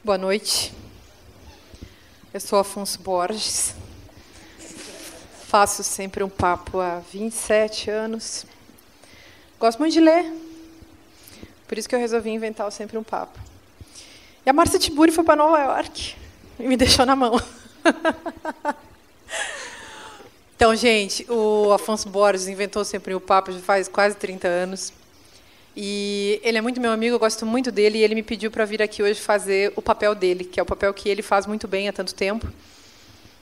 Boa noite. Eu sou Afonso Borges. Faço sempre um papo há 27 anos. Gosto muito de ler. Por isso que eu resolvi inventar o Sempre um Papo. E a Márcia Tiburi foi para Nova York e me deixou na mão. Então, gente, o Afonso Borges inventou Sempre um Papo já faz quase 30 anos. E ele é muito meu amigo, eu gosto muito dele, e ele me pediu para vir aqui hoje fazer o papel dele, que é o papel que ele faz muito bem há tanto tempo.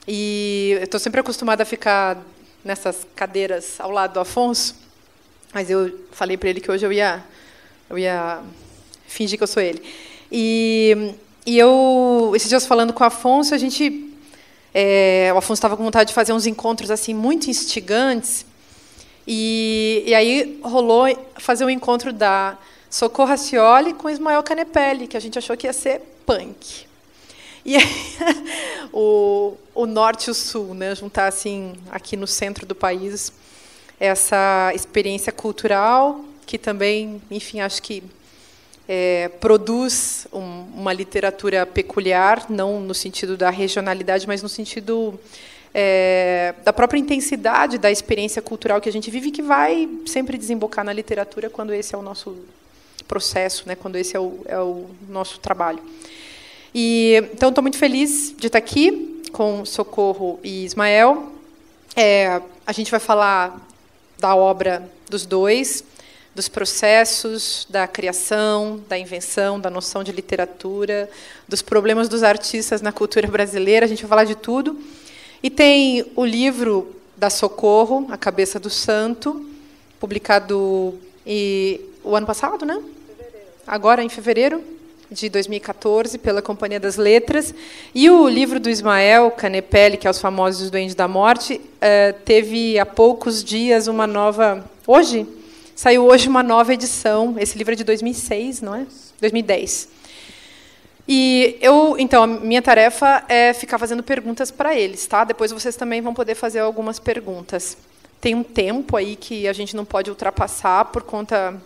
E eu estou sempre acostumada a ficar nessas cadeiras ao lado do Afonso, mas eu falei para ele que hoje eu ia fingir que eu sou ele. E eu, esses dias falando com o Afonso, o Afonso estava com vontade de fazer uns encontros assim muito instigantes. E aí rolou fazer um encontro da Socorro Racioli com Ismael Canepelli, que a gente achou que ia ser punk. E aí, o norte e o sul, né, juntar assim aqui no centro do país essa experiência cultural que também, enfim, acho que produz uma literatura peculiar, não no sentido da regionalidade, mas no sentido da própria intensidade da experiência cultural que a gente vive, que vai sempre desembocar na literatura quando esse é o nosso processo, né, quando esse é o nosso trabalho. Então, estou muito feliz de estar aqui com Socorro e Ismael. A gente vai falar da obra dos dois, dos processos, da criação, da invenção, da noção de literatura, dos problemas dos artistas na cultura brasileira. A gente vai falar de tudo. E tem o livro da Socorro, A Cabeça do Santo, publicado o ano passado, né? Agora, em fevereiro de 2014, pela Companhia das Letras. E o livro do Ismael Canepelli, que é Os Famosos Duendes da Morte, teve há poucos dias uma nova... Saiu hoje uma nova edição. Esse livro é de 2006, não é? 2010. E então, a minha tarefa é ficar fazendo perguntas para eles, tá? Depois vocês também vão poder fazer algumas perguntas. Tem um tempo aí que a gente não pode ultrapassar por conta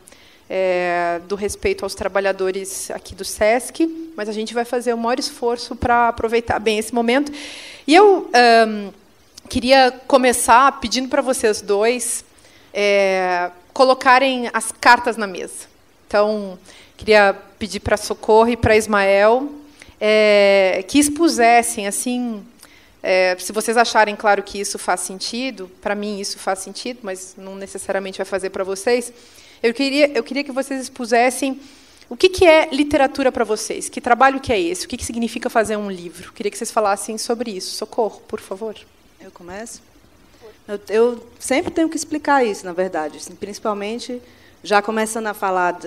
do respeito aos trabalhadores aqui do SESC, mas a gente vai fazer o maior esforço para aproveitar bem esse momento. E eu queria começar pedindo para vocês dois colocarem as cartas na mesa. Então, queria pedir para Socorro e para Ismael que expusessem, assim, se vocês acharem, claro, que isso faz sentido, para mim isso faz sentido, mas não necessariamente vai fazer para vocês, eu queria que vocês expusessem o que é literatura para vocês, que trabalho que é esse, o que significa fazer um livro. Queria que vocês falassem sobre isso. Socorro, por favor. Eu começo? Eu sempre tenho que explicar isso, na verdade, assim, principalmente já começando a falar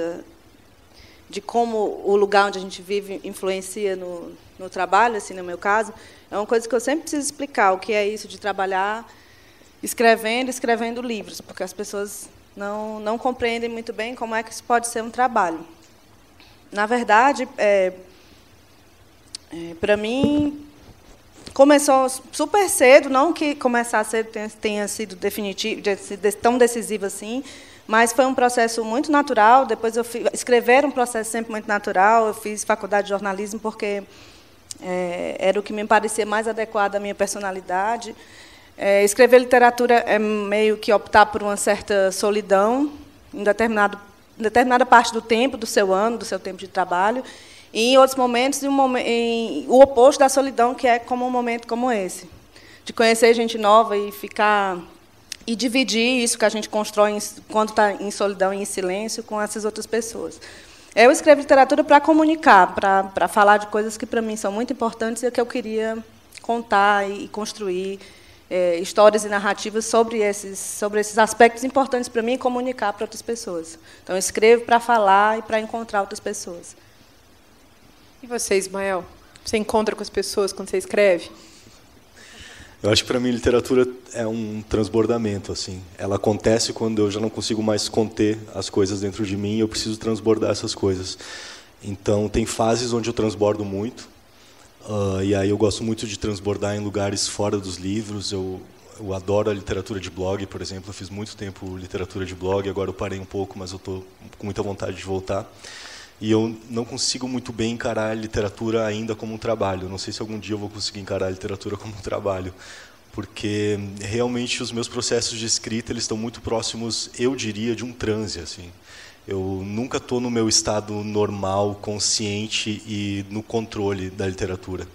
de como o lugar onde a gente vive influencia no trabalho, assim, no meu caso, é uma coisa que eu sempre preciso explicar, o que é isso de trabalhar escrevendo livros, porque as pessoas não compreendem muito bem como é que isso pode ser um trabalho. Na verdade, para mim, começou super cedo, não que começar cedo tenha sido definitivo, tão decisivo assim, mas foi um processo muito natural. Depois escrever um processo sempre muito natural. Eu fiz faculdade de jornalismo porque era o que me parecia mais adequado à minha personalidade. Escrever literatura é meio que optar por uma certa solidão em determinada parte do tempo, do seu ano, do seu tempo de trabalho, e em outros momentos o oposto da solidão, que é como um momento como esse, de conhecer gente nova e dividir isso que a gente constrói quando está em solidão e em silêncio com essas outras pessoas. Eu escrevo literatura para comunicar, para falar de coisas que, para mim, são muito importantes e que eu queria contar e construir histórias e narrativas sobre esses aspectos importantes para mim e comunicar para outras pessoas. Então, eu escrevo para falar e para encontrar outras pessoas. E você, Ismael? Você encontra com as pessoas quando você escreve? Eu acho que, para mim, literatura é um transbordamento, assim. Ela acontece quando eu já não consigo mais conter as coisas dentro de mim e eu preciso transbordar essas coisas. Então, tem fases onde eu transbordo muito, E aí eu gosto muito de transbordar em lugares fora dos livros. Eu adoro a literatura de blog, por exemplo. Eu fiz muito tempo literatura de blog, agora eu parei um pouco, mas eu estou com muita vontade de voltar. E eu não consigo muito bem encarar a literatura ainda como um trabalho. Eu não sei se algum dia eu vou conseguir encarar a literatura como um trabalho, porque realmente os meus processos de escrita eles estão muito próximos, eu diria, de um transe, assim. Eu nunca estou no meu estado normal, consciente e no controle da literatura.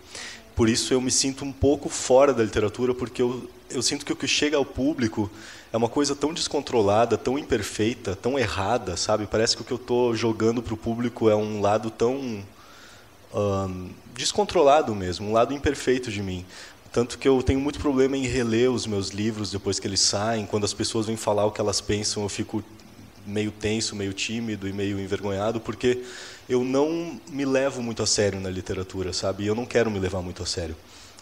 Por isso eu me sinto um pouco fora da literatura, porque eu sinto que o que chega ao público é uma coisa tão descontrolada, tão imperfeita, tão errada, sabe? Parece que o que eu estou jogando para o público é um lado tão descontrolado mesmo, um lado imperfeito de mim. Tanto que eu tenho muito problema em reler os meus livros depois que eles saem. Quando as pessoas vêm falar o que elas pensam, eu fico meio tenso, meio tímido e meio envergonhado, porque eu não me levo muito a sério na literatura, sabe? E eu não quero me levar muito a sério.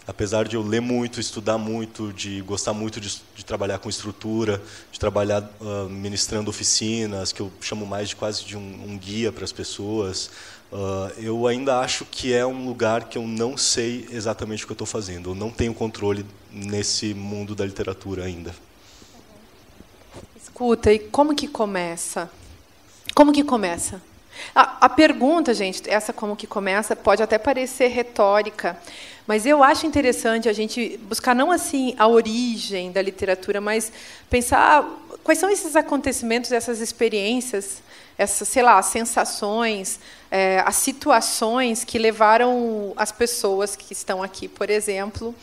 Apesar de eu ler muito, estudar muito, de gostar muito de trabalhar com estrutura, de trabalhar ministrando oficinas, que eu chamo mais de quase de um guia para as pessoas, eu ainda acho que é um lugar que eu não sei exatamente o que eu estou fazendo. Eu não tenho controle nesse mundo da literatura ainda. Escuta, e como que começa? Como que começa? A pergunta, gente, essa como que começa, pode até parecer retórica, mas eu acho interessante a gente buscar não assim a origem da literatura, mas pensar quais são esses acontecimentos, essas experiências, essas, sei lá, sensações, as situações que levaram as pessoas que estão aqui, por exemplo,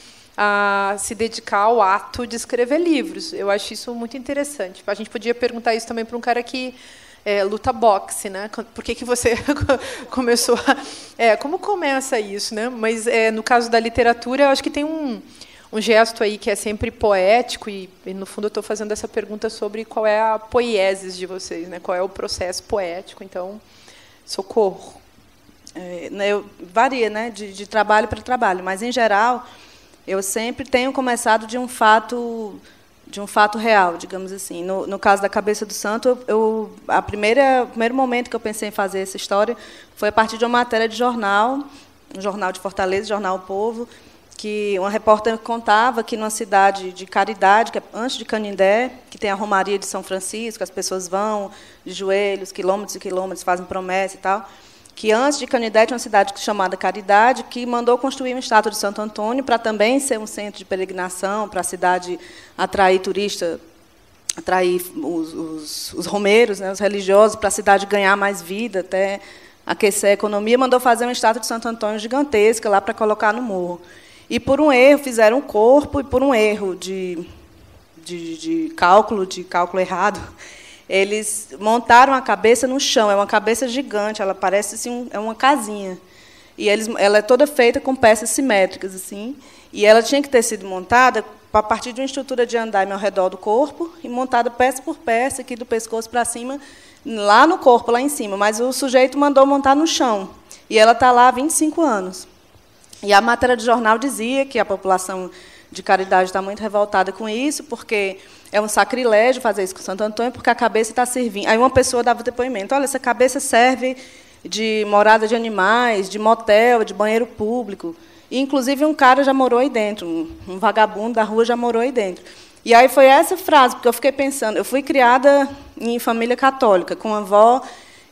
a se dedicar ao ato de escrever livros. Eu acho isso muito interessante. A gente podia perguntar isso também para um cara que luta boxe, né? Por que você começou? Como começa isso, né? Mas no caso da literatura, eu acho que tem um gesto aí que é sempre poético e no fundo eu estou fazendo essa pergunta sobre qual é a poiesis de vocês, né? Qual é o processo poético? Então, socorro. Varia, né? De trabalho para trabalho, mas em geral eu sempre tenho começado de um fato real, digamos assim. No caso da Cabeça do Santo, o primeiro momento que eu pensei em fazer essa história foi a partir de uma matéria de jornal, um jornal de Fortaleza, Jornal O Povo, que uma repórter contava que numa cidade de Caridade, que é antes de Canindé, que tem a Romaria de São Francisco, as pessoas vão de joelhos, quilômetros e quilômetros, fazem promessa e tal, que antes de Canindé tinha uma cidade chamada Caridade, que mandou construir uma estátua de Santo Antônio para também ser um centro de peregrinação, para a cidade atrair turista, atrair os romeiros, né, os religiosos, para a cidade ganhar mais vida, até aquecer a economia, mandou fazer uma estátua de Santo Antônio gigantesca lá para colocar no morro. E, por um erro, fizeram um corpo, e por um erro de cálculo errado, eles montaram a cabeça no chão. É uma cabeça gigante, ela parece assim, é uma casinha. E ela é toda feita com peças simétricas, assim. E ela tinha que ter sido montada a partir de uma estrutura de andaime ao redor do corpo e montada peça por peça, aqui do pescoço para cima, lá no corpo, lá em cima. Mas o sujeito mandou montar no chão. E ela está lá há 25 anos. E a matéria de jornal dizia que a população de Caridade está muito revoltada com isso, porque é um sacrilégio fazer isso com Santo Antônio, porque a cabeça está servindo. Aí uma pessoa dava depoimento: olha, essa cabeça serve de morada de animais, de motel, de banheiro público. E, inclusive, um cara já morou aí dentro, um vagabundo da rua já morou aí dentro. E aí foi essa frase, porque eu fiquei pensando, eu fui criada em família católica, com uma avó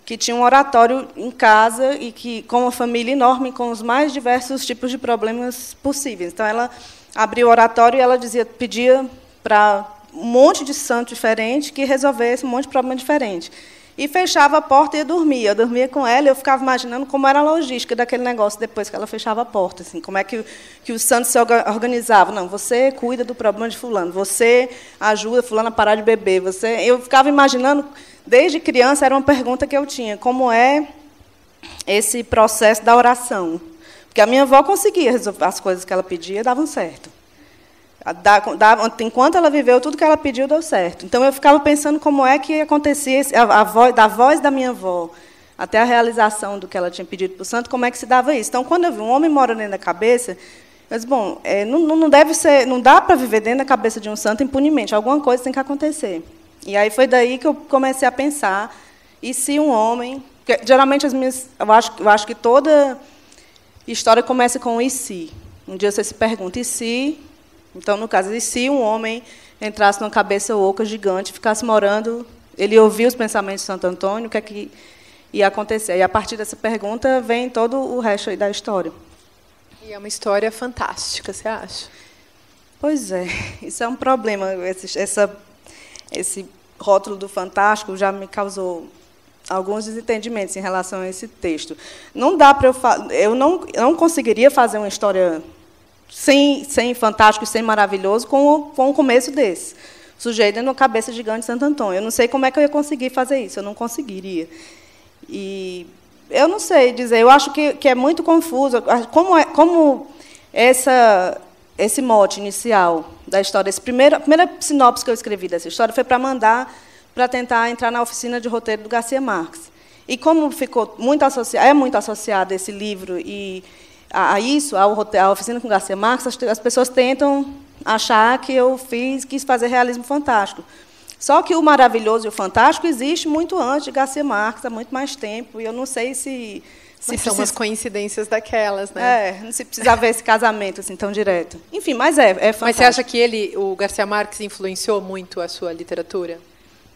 que tinha um oratório em casa e que com uma família enorme, com os mais diversos tipos de problemas possíveis. Então, ela abriu o oratório e ela pedia para um monte de santo diferente que resolvesse um monte de problema diferente. E fechava a porta e ia dormir. Eu dormia com ela e eu ficava imaginando como era a logística daquele negócio depois que ela fechava a porta. Assim, como é que os santos se organizavam. Não, você cuida do problema de fulano, você ajuda fulano a parar de beber. Eu ficava imaginando, desde criança, era uma pergunta que eu tinha, como é esse processo da oração. Porque a minha avó conseguia resolver as coisas que ela pedia, davam certo. Enquanto ela viveu, tudo que ela pediu deu certo. Então, eu ficava pensando como é que acontecia, da voz da minha avó até a realização do que ela tinha pedido para o santo, como é que se dava isso. Então, quando eu vi um homem morando dentro da cabeça, eu disse, bom, não dá para viver dentro da cabeça de um santo impunemente, alguma coisa tem que acontecer. E aí foi daí que eu comecei a pensar, e se um homem... Geralmente, eu acho que toda História começa com e se. Um dia você se pergunta, e se... Então, no caso, e se um homem entrasse numa cabeça oca gigante, ficasse morando, ele ouvia os pensamentos de Santo Antônio, o que é que ia acontecer? E, a partir dessa pergunta, vem todo o resto aí da história. E é uma história fantástica, você acha? Pois é, isso é um problema. Esse rótulo do fantástico já me causou alguns desentendimentos em relação a esse texto. Não dá para eu não conseguiria fazer uma história sem fantástico e sem maravilhoso com um começo desse. O sujeito dentro de uma cabeça gigante de Santo Antônio. Eu não sei como é que eu ia conseguir fazer isso, eu não conseguiria. E eu não sei dizer, eu acho que é muito confuso. Como esse mote inicial da história, a primeira sinopse que eu escrevi dessa história foi para mandar para tentar entrar na oficina de roteiro do Garcia Marques. E como ficou muito associado esse livro e a isso, a oficina com Garcia Marques, as pessoas tentam achar que eu quis fazer realismo fantástico. Só que o maravilhoso e o fantástico existe muito antes de Garcia Marques, há muito mais tempo, e eu não sei se são umas coincidências daquelas, né? Não se precisa ver esse casamento assim tão direto. Enfim, mas é fantástico. Mas você acha que o Garcia Marques, influenciou muito a sua literatura?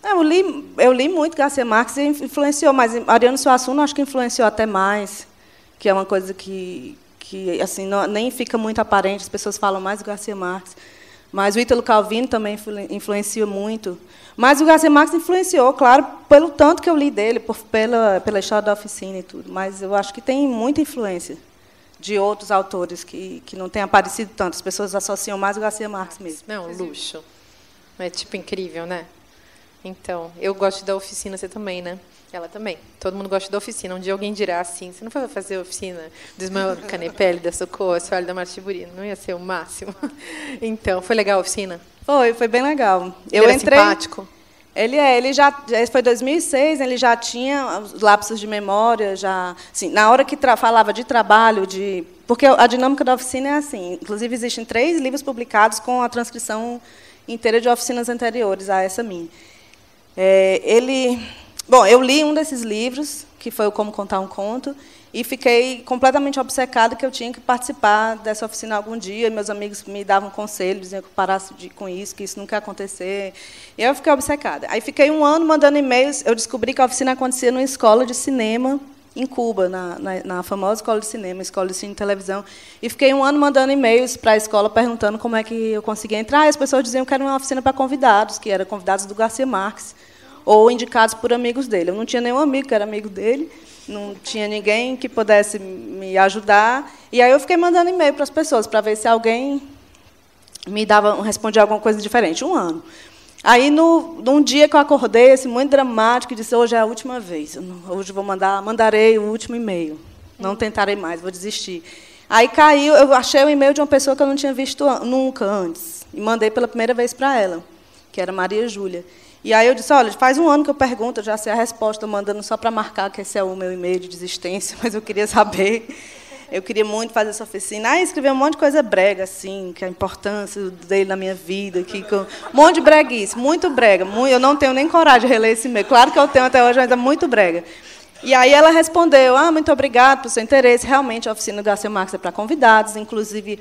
Eu li muito Garcia Marques e influenciou, mas Ariano Suassuna acho que influenciou até mais, que é uma coisa que assim, nem fica muito aparente, as pessoas falam mais do Garcia Marques. Mas o Ítalo Calvino também influenciou muito. Mas o Garcia Marques influenciou, claro, pelo tanto que eu li dele, pela história da oficina e tudo. Mas eu acho que tem muita influência de outros autores que não têm aparecido tanto. As pessoas associam mais o Garcia Marques mesmo. Não, luxo. É tipo incrível, né? Então, eu gosto da oficina, você também, né? Ela também. Todo mundo gosta da oficina. Um dia alguém dirá assim, você não foi fazer a oficina do Ismael Canepelli, da Socorro, Soalho da Martiburi? Não ia ser o máximo? Então, foi legal a oficina? Foi bem legal. Ele era simpático? Ele já foi 2006, ele já tinha os lapsos de memória, já, assim, na hora que falava de trabalho, porque a dinâmica da oficina é assim, inclusive existem 3 livros publicados com a transcrição inteira de oficinas anteriores a essa minha. Eu li um desses livros, que foi o Como Contar um Conto, e fiquei completamente obcecada que eu tinha que participar dessa oficina algum dia. Meus amigos me davam conselhos, diziam que eu parasse com isso, que isso nunca ia acontecer. E eu fiquei obcecada. Aí fiquei um ano mandando e-mails. Eu descobri que a oficina acontecia numa escola de cinema em Cuba, na famosa escola de cinema, escola de cine e televisão. E fiquei um ano mandando e-mails para a escola perguntando como é que eu conseguia entrar. E as pessoas diziam que era uma oficina para convidados, que eram convidados do Garcia Marques, ou indicados por amigos dele. Eu não tinha nenhum amigo que era amigo dele, não tinha ninguém que pudesse me ajudar. E aí eu fiquei mandando e-mail para as pessoas, para ver se alguém respondia alguma coisa diferente. Um ano. Aí, num dia que eu acordei, assim, muito dramático, e disse, hoje é a última vez. Hoje mandarei o último e-mail. Não tentarei mais, vou desistir. Aí caiu, eu achei o e-mail de uma pessoa que eu não tinha visto nunca antes. E mandei pela primeira vez para ela, que era Maria Júlia. E aí eu disse, olha, faz um ano que eu pergunto, eu já sei a resposta, mandando só para marcar que esse é o meu e-mail de desistência, mas eu queria saber, eu queria muito fazer essa oficina. Aí escrevi um monte de coisa brega, assim, que a importância dele na minha vida, um monte de breguice, muito brega. Eu não tenho nem coragem de reler esse e-mail. Claro que eu tenho até hoje, mas é muito brega. E aí ela respondeu, muito obrigada pelo seu interesse. Realmente, a oficina do Garcia Marques é para convidados, inclusive,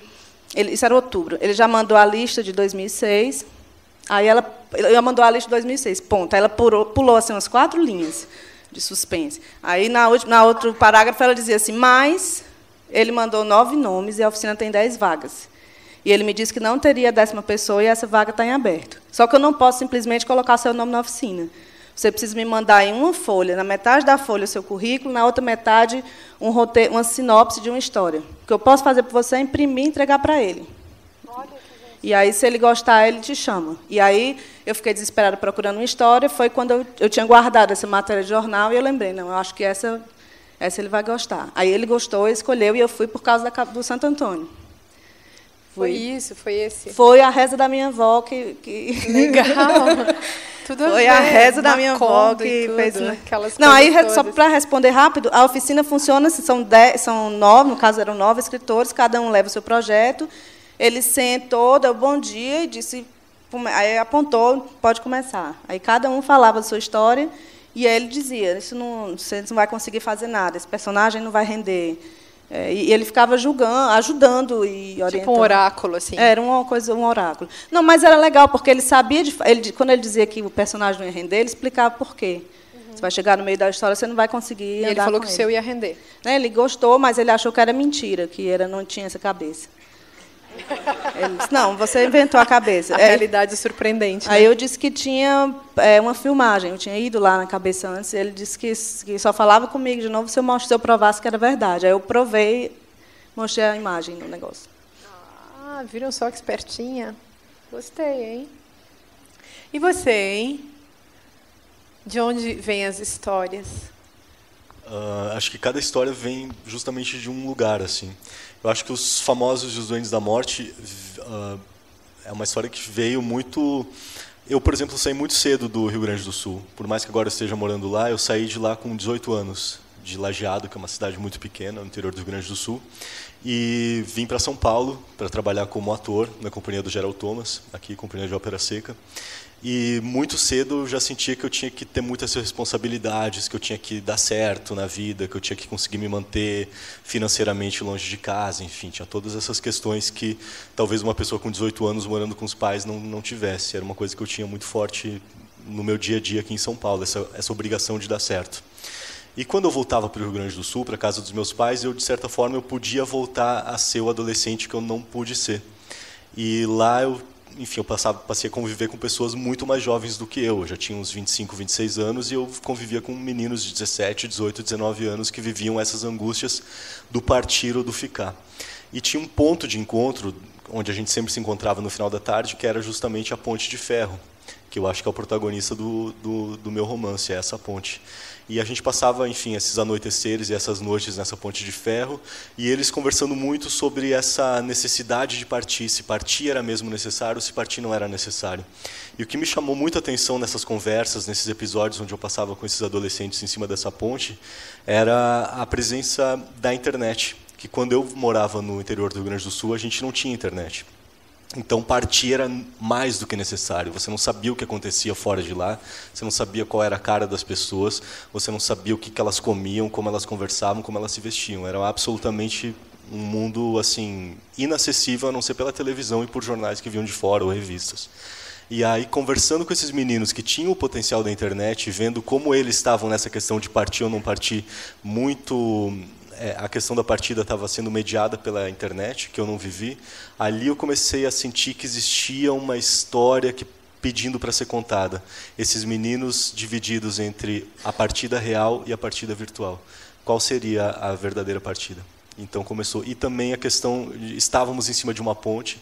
isso era outubro. Ele já mandou a lista de 2006. Aí ela mandou a lista de 2006, ponto. Aí ela pulou assim, umas 4 linhas de suspense. Aí, na outro parágrafo, ela dizia assim, mas ele mandou 9 nomes e a oficina tem 10 vagas. E ele me disse que não teria 10ª pessoa e essa vaga está em aberto. Só que eu não posso simplesmente colocar seu nome na oficina. Você precisa me mandar em uma folha, na metade da folha, o seu currículo, na outra metade, uma sinopse de uma história. O que eu posso fazer por você é imprimir e entregar para ele. E aí, se ele gostar, ele te chama. E aí, eu fiquei desesperada procurando uma história. Foi quando eu tinha guardado essa matéria de jornal e eu lembrei, não, eu acho que essa ele vai gostar. Aí ele gostou, escolheu, e eu fui por causa do Santo Antônio. Foi esse? Foi a reza da minha avó que... Legal! Tudo foi a reza da minha avó que fez... Não, aí, só para responder rápido, a oficina funciona, são 9, no caso eram 9 escritores, cada um leva o seu projeto. Ele sentou, deu bom dia e disse, aí apontou, pode começar. Aí cada um falava a sua história e aí ele dizia, você não vai conseguir fazer nada, esse personagem não vai render, E ele ficava julgando, ajudando e orientando. Tipo um oráculo, assim. Era uma coisa, um oráculo. Não, mas era legal, porque ele sabia, quando ele dizia que o personagem não ia render, ele explicava por quê. Você vai chegar no meio da história, você não vai conseguir andar com ele. Ele falou que o seu ia render. Ele gostou, mas ele achou que era mentira, que não tinha essa cabeça. Ele disse, não, você inventou a cabeça. A realidade é surpreendente. Aí né? eu disse que tinha uma filmagem, eu tinha ido lá na cabeça antes, ele disse que só falava comigo de novo se eu provasse que era verdade. Aí eu provei, mostrei a imagem no negócio. Ah, viram só que espertinha? Gostei, hein? E você, hein? De onde vêm as histórias? Acho que cada história vem justamente de um lugar, assim. Eu acho que os famosos Os Duendes da Morte é uma história que veio muito... Eu, por exemplo, saí muito cedo do Rio Grande do Sul. Por mais que agora eu esteja morando lá, eu saí de lá com 18 anos, de Lajeado, que é uma cidade muito pequena, no interior do Rio Grande do Sul, e vim para São Paulo para trabalhar como ator na companhia do Gerald Thomas, aqui, companhia de Ópera Seca. E muito cedo eu já sentia que eu tinha que ter muitas responsabilidades, que eu tinha que dar certo na vida, que eu tinha que conseguir me manter financeiramente longe de casa, enfim, tinha todas essas questões que talvez uma pessoa com 18 anos morando com os pais não tivesse. Era uma coisa que eu tinha muito forte no meu dia a dia aqui em São Paulo, essa obrigação de dar certo. E quando eu voltava para o Rio Grande do Sul, para a casa dos meus pais, eu, de certa forma, eu podia voltar a ser o adolescente que eu não pude ser. E lá eu passei a conviver com pessoas muito mais jovens do que eu. Eu já tinha uns 25, 26 anos e eu convivia com meninos de 17, 18, 19 anos que viviam essas angústias do partir ou do ficar. E tinha um ponto de encontro, onde a gente sempre se encontrava no final da tarde, que era justamente a Ponte de Ferro, que eu acho que é o protagonista do meu romance, é essa ponte. E a gente passava, enfim, esses anoiteceres e essas noites nessa Ponte de Ferro, e eles conversando muito sobre essa necessidade de partir, se partir era mesmo necessário, se partir não era necessário. E o que me chamou muita atenção nessas conversas, nesses episódios onde eu passava com esses adolescentes em cima dessa ponte, era a presença da internet, que quando eu morava no interior do Rio Grande do Sul, a gente não tinha internet. Então, partir era mais do que necessário. Você não sabia o que acontecia fora de lá, você não sabia qual era a cara das pessoas, você não sabia o que elas comiam, como elas conversavam, como elas se vestiam. Era absolutamente um mundo assim inacessível, a não ser pela televisão e por jornais que vinham de fora ou revistas. E aí, conversando com esses meninos que tinham o potencial da internet, vendo como eles estavam nessa questão de partir ou não partir, a questão da partida estava sendo mediada pela internet, que eu não vivi. Ali eu comecei a sentir que existia uma história pedindo para ser contada. Esses meninos divididos entre a partida real e a partida virtual. Qual seria a verdadeira partida? Então começou. E também a questão, estávamos em cima de uma ponte,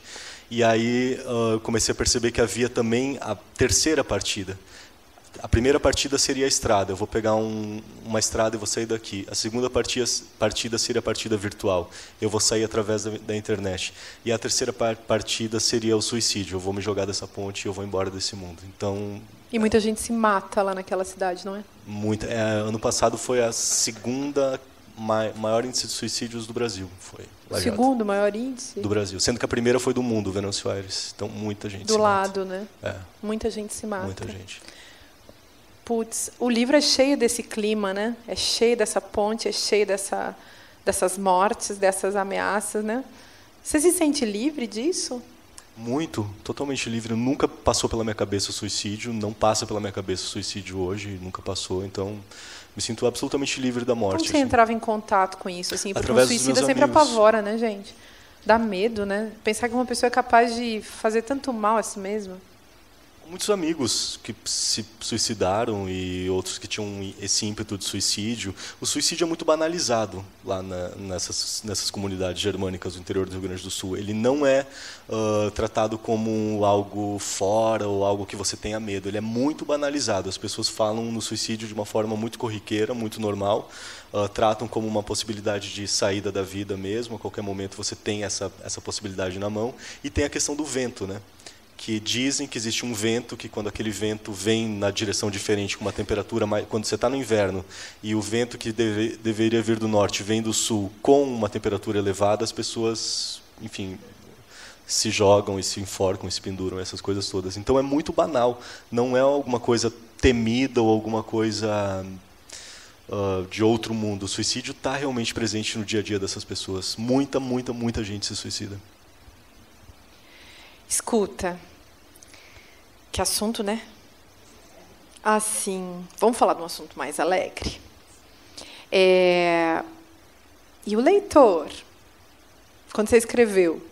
e aí eu comecei a perceber que havia também a terceira partida. A primeira partida seria a estrada. Eu vou pegar uma estrada e vou sair daqui. A segunda partida seria a partida virtual. Eu vou sair através da internet. E a terceira partida seria o suicídio. Eu vou me jogar dessa ponte e eu vou embora desse mundo. Então, e muita gente se mata lá naquela cidade, não é? Ano passado foi a segunda maior índice de suicídios do Brasil. Foi o segundo maior índice? Do Brasil. Sendo que a primeira foi do mundo, Venâncio Aires. Então, muita gente do se lado, mata. Né? Muita gente se mata. Muita gente. Putz, o livro é cheio desse clima, né? É cheio dessa ponte, é cheio dessas mortes, dessas ameaças, né? Você se sente livre disso? Muito, totalmente livre. Nunca passou pela minha cabeça o suicídio, não passa pela minha cabeça o suicídio hoje, nunca passou. Então, me sinto absolutamente livre da morte. Como você entrava em contato com isso? Assim, porque através o suicídio sempre apavora, né, gente? Dá medo, né? Pensar que uma pessoa é capaz de fazer tanto mal a si mesma. Muitos amigos que se suicidaram e outros que tinham esse ímpeto de suicídio. O suicídio é muito banalizado lá nessas comunidades germânicas do interior do Rio Grande do Sul. Ele não é tratado como algo fora ou algo que você tenha medo. Ele é muito banalizado. As pessoas falam no suicídio de uma forma muito corriqueira, muito normal. Tratam como uma possibilidade de saída da vida mesmo. A qualquer momento você tem essa possibilidade na mão. E tem a questão do vento, né? Que dizem que existe um vento, que quando aquele vento vem na direção diferente, com uma temperatura mais... Quando você está no inverno, e o vento que deveria vir do norte vem do sul, com uma temperatura elevada, as pessoas, enfim, se jogam e se enforcam, e se penduram, essas coisas todas. Então é muito banal, não é alguma coisa temida ou alguma coisa de outro mundo. O suicídio está realmente presente no dia a dia dessas pessoas. Muita, muita, muita gente se suicida. Escuta, que assunto, né? Assim, vamos falar de um assunto mais alegre. E o leitor, quando você escreveu,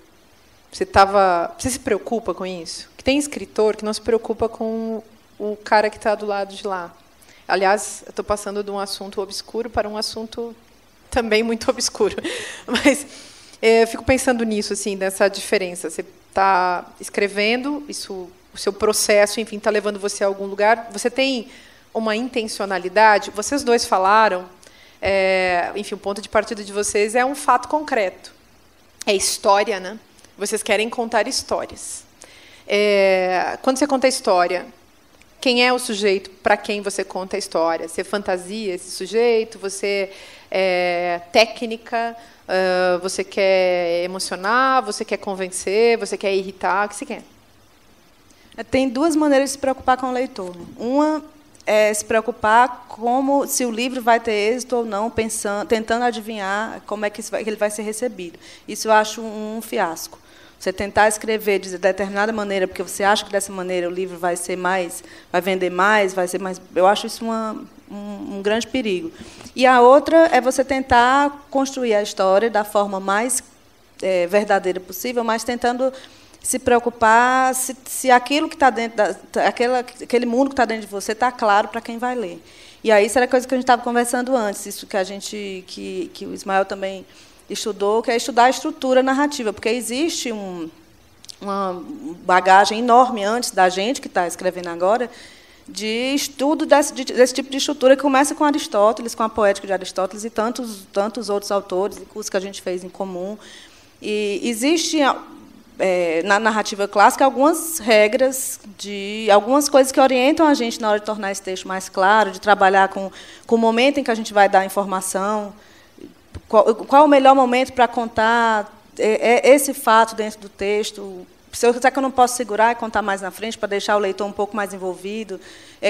você se preocupa com isso? Que tem escritor que não se preocupa com o cara que está do lado de lá. Aliás, eu estou passando de um assunto obscuro para um assunto também muito obscuro. Mas eu fico pensando nisso, assim, nessa diferença. Você está escrevendo, o seu processo, enfim, está levando você a algum lugar. Você tem uma intencionalidade. Vocês dois falaram, enfim, o ponto de partida de vocês é um fato concreto. É história, né? Vocês querem contar histórias. Quando você conta a história, quem é o sujeito para quem você conta a história? Você fantasia esse sujeito? Você é técnica? Você quer emocionar? Você quer convencer? Você quer irritar? O que você quer? Tem duas maneiras de se preocupar com o leitor. Uma é se preocupar como se o livro vai ter êxito ou não, tentando adivinhar como é que ele vai ser recebido. Isso eu acho um fiasco. Você tentar escrever de determinada maneira, porque você acha que dessa maneira o livro vai vender mais, vai ser mais. Eu acho isso um grande perigo. E a outra é você tentar construir a história da forma mais verdadeira possível, mas tentando se preocupar se aquilo que está dentro aquele mundo que está dentro de você está claro para quem vai ler. E aí isso era coisa que a gente estava conversando antes, isso que o Ismael também estudou, que é estudar a estrutura narrativa, porque existe uma bagagem enorme antes da gente, que está escrevendo agora, de estudo desse tipo de estrutura, que começa com Aristóteles, com a poética de Aristóteles e tantos outros autores, cursos que a gente fez em comum. E existe, na narrativa clássica, algumas regras, algumas coisas que orientam a gente na hora de tornar esse texto mais claro, de trabalhar com o momento em que a gente vai dar a informação, qual o melhor momento para contar esse fato dentro do texto. Será que eu não posso segurar e contar mais na frente para deixar o leitor um pouco mais envolvido?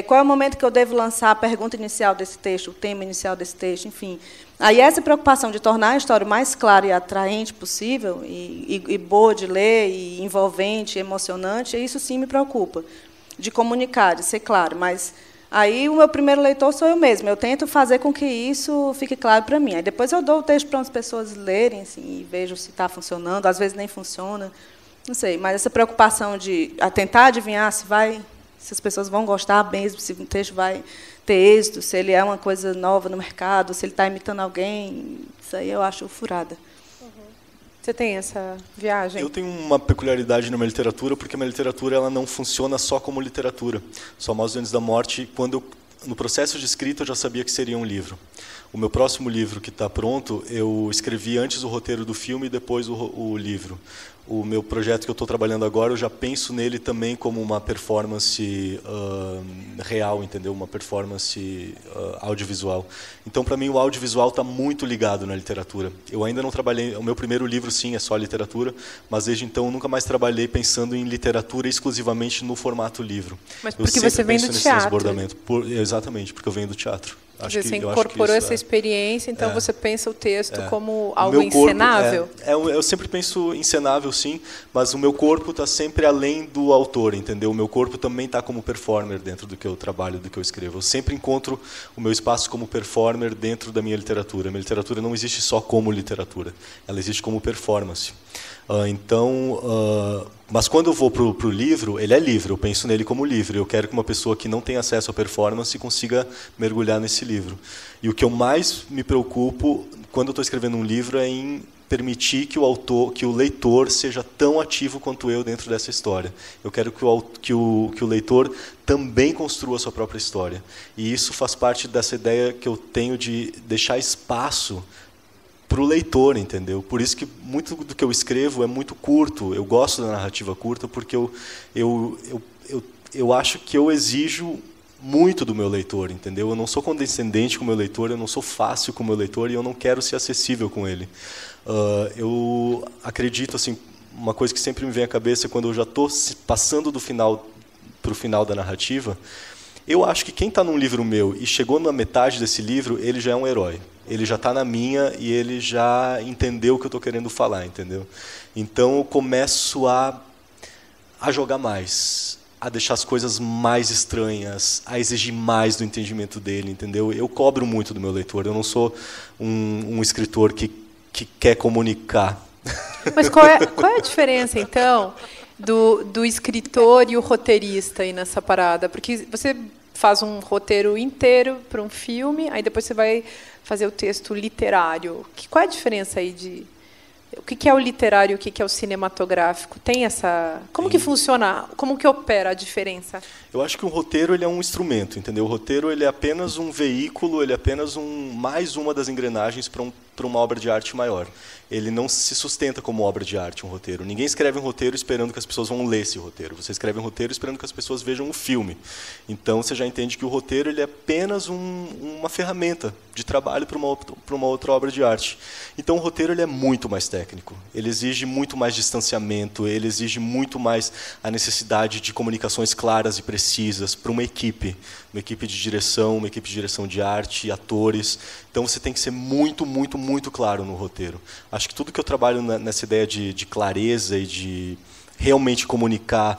Qual é o momento que eu devo lançar a pergunta inicial desse texto, o tema inicial desse texto, enfim. Aí essa preocupação de tornar a história o mais clara e atraente possível, e boa de ler, e envolvente, emocionante, isso sim me preocupa. De comunicar, de ser claro, mas aí o meu primeiro leitor sou eu mesma. Eu tento fazer com que isso fique claro para mim. Aí depois eu dou o texto para as pessoas lerem, assim, e vejo se está funcionando. Às vezes nem funciona, não sei. Mas essa preocupação de tentar adivinhar se as pessoas vão gostar mesmo, se o texto vai ter êxito, se ele é uma coisa nova no mercado, se ele está imitando alguém, isso aí eu acho furada. Você tem essa viagem? Eu tenho uma peculiaridade na minha literatura, porque a minha literatura ela não funciona só como literatura. Só Famosos Antes da Morte, no processo de escrita, eu já sabia que seria um livro. O meu próximo livro, que está pronto, eu escrevi antes o roteiro do filme e depois o livro. O meu projeto que eu estou trabalhando agora, eu já penso nele também como uma performance real, entendeu? Uma performance audiovisual. Então, para mim, o audiovisual está muito ligado na literatura. Eu ainda não trabalhei... O meu primeiro livro, sim, é só literatura, mas desde então eu nunca mais trabalhei pensando em literatura exclusivamente no formato livro. Mas porque você vem do teatro. Exatamente, porque eu venho do teatro. Você incorporou essa experiência, então você pensa o texto como algo encenável? Eu sempre penso encenável, sim, mas o meu corpo está sempre além do autor, entendeu? O meu corpo também está como performer dentro do que eu trabalho, do que eu escrevo. Eu sempre encontro o meu espaço como performer dentro da minha literatura. A minha literatura não existe só como literatura, ela existe como performance. Mas quando eu vou para o livro, ele é livre, eu penso nele como livre. Eu quero que uma pessoa que não tem acesso à performance consiga mergulhar nesse livro. E o que eu mais me preocupo quando eu estou escrevendo um livro é em permitir que o leitor seja tão ativo quanto eu dentro dessa história. Eu quero que o leitor também construa a sua própria história. E isso faz parte dessa ideia que eu tenho de deixar espaço para o leitor, entendeu? Por isso que muito do que eu escrevo é muito curto. Eu gosto da narrativa curta porque eu acho que eu exijo muito do meu leitor, entendeu? Eu não sou condescendente com o meu leitor, eu não sou fácil com o meu leitor e eu não quero ser acessível com ele. Eu acredito, assim, uma coisa que sempre me vem à cabeça quando eu já estou passando do final para o final da narrativa, Eu acho que quem está num livro meu e chegou na metade desse livro, ele já é um herói. Ele já está na minha e ele já entendeu o que eu estou querendo falar, entendeu? Então eu começo a jogar mais, a deixar as coisas mais estranhas, a exigir mais do entendimento dele, entendeu? Eu cobro muito do meu leitor. Eu não sou um escritor que quer comunicar. Mas qual é a diferença, então, do escritor e o roteirista aí nessa parada? Porque você faz um roteiro inteiro para um filme, aí depois você vai fazer o texto literário. Qual é a diferença aí de... O que é o literário e o que é o cinematográfico? Tem essa... Como que funciona? Como que opera a diferença? Eu acho que o roteiro ele é um instrumento, entendeu? O roteiro ele é apenas um veículo, ele é apenas mais uma das engrenagens para uma obra de arte maior. Ele não se sustenta como obra de arte, um roteiro. Ninguém escreve um roteiro esperando que as pessoas vão ler esse roteiro. Você escreve um roteiro esperando que as pessoas vejam um filme. Então, você já entende que o roteiro ele é apenas uma ferramenta de trabalho para uma outra obra de arte. Então, o roteiro ele é muito mais técnico. Ele exige muito mais distanciamento, ele exige muito mais a necessidade de comunicações claras e precisas para uma equipe de direção, uma equipe de direção de arte, atores. Então, você tem que ser muito, muito, muito claro no roteiro. Acho que tudo que eu trabalho nessa ideia de clareza e de realmente comunicar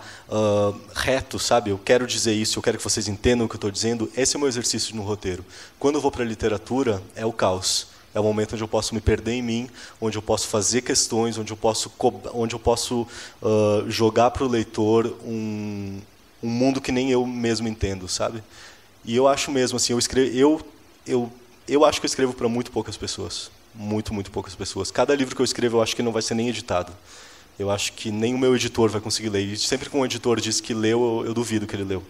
reto, sabe? Eu quero dizer isso, eu quero que vocês entendam o que eu estou dizendo. Esse é o meu exercício no roteiro. Quando eu vou para a literatura, é o caos. É o momento onde eu posso me perder em mim, onde eu posso fazer questões, onde eu posso jogar para o leitor um mundo que nem eu mesmo entendo, sabe? E eu acho mesmo assim, eu acho que eu escrevo para muito poucas pessoas. Muito, muito poucas pessoas. Cada livro que eu escrevo, eu acho que não vai ser nem editado. Eu acho que nem o meu editor vai conseguir ler. E sempre que um editor diz que leu, eu duvido que ele leu.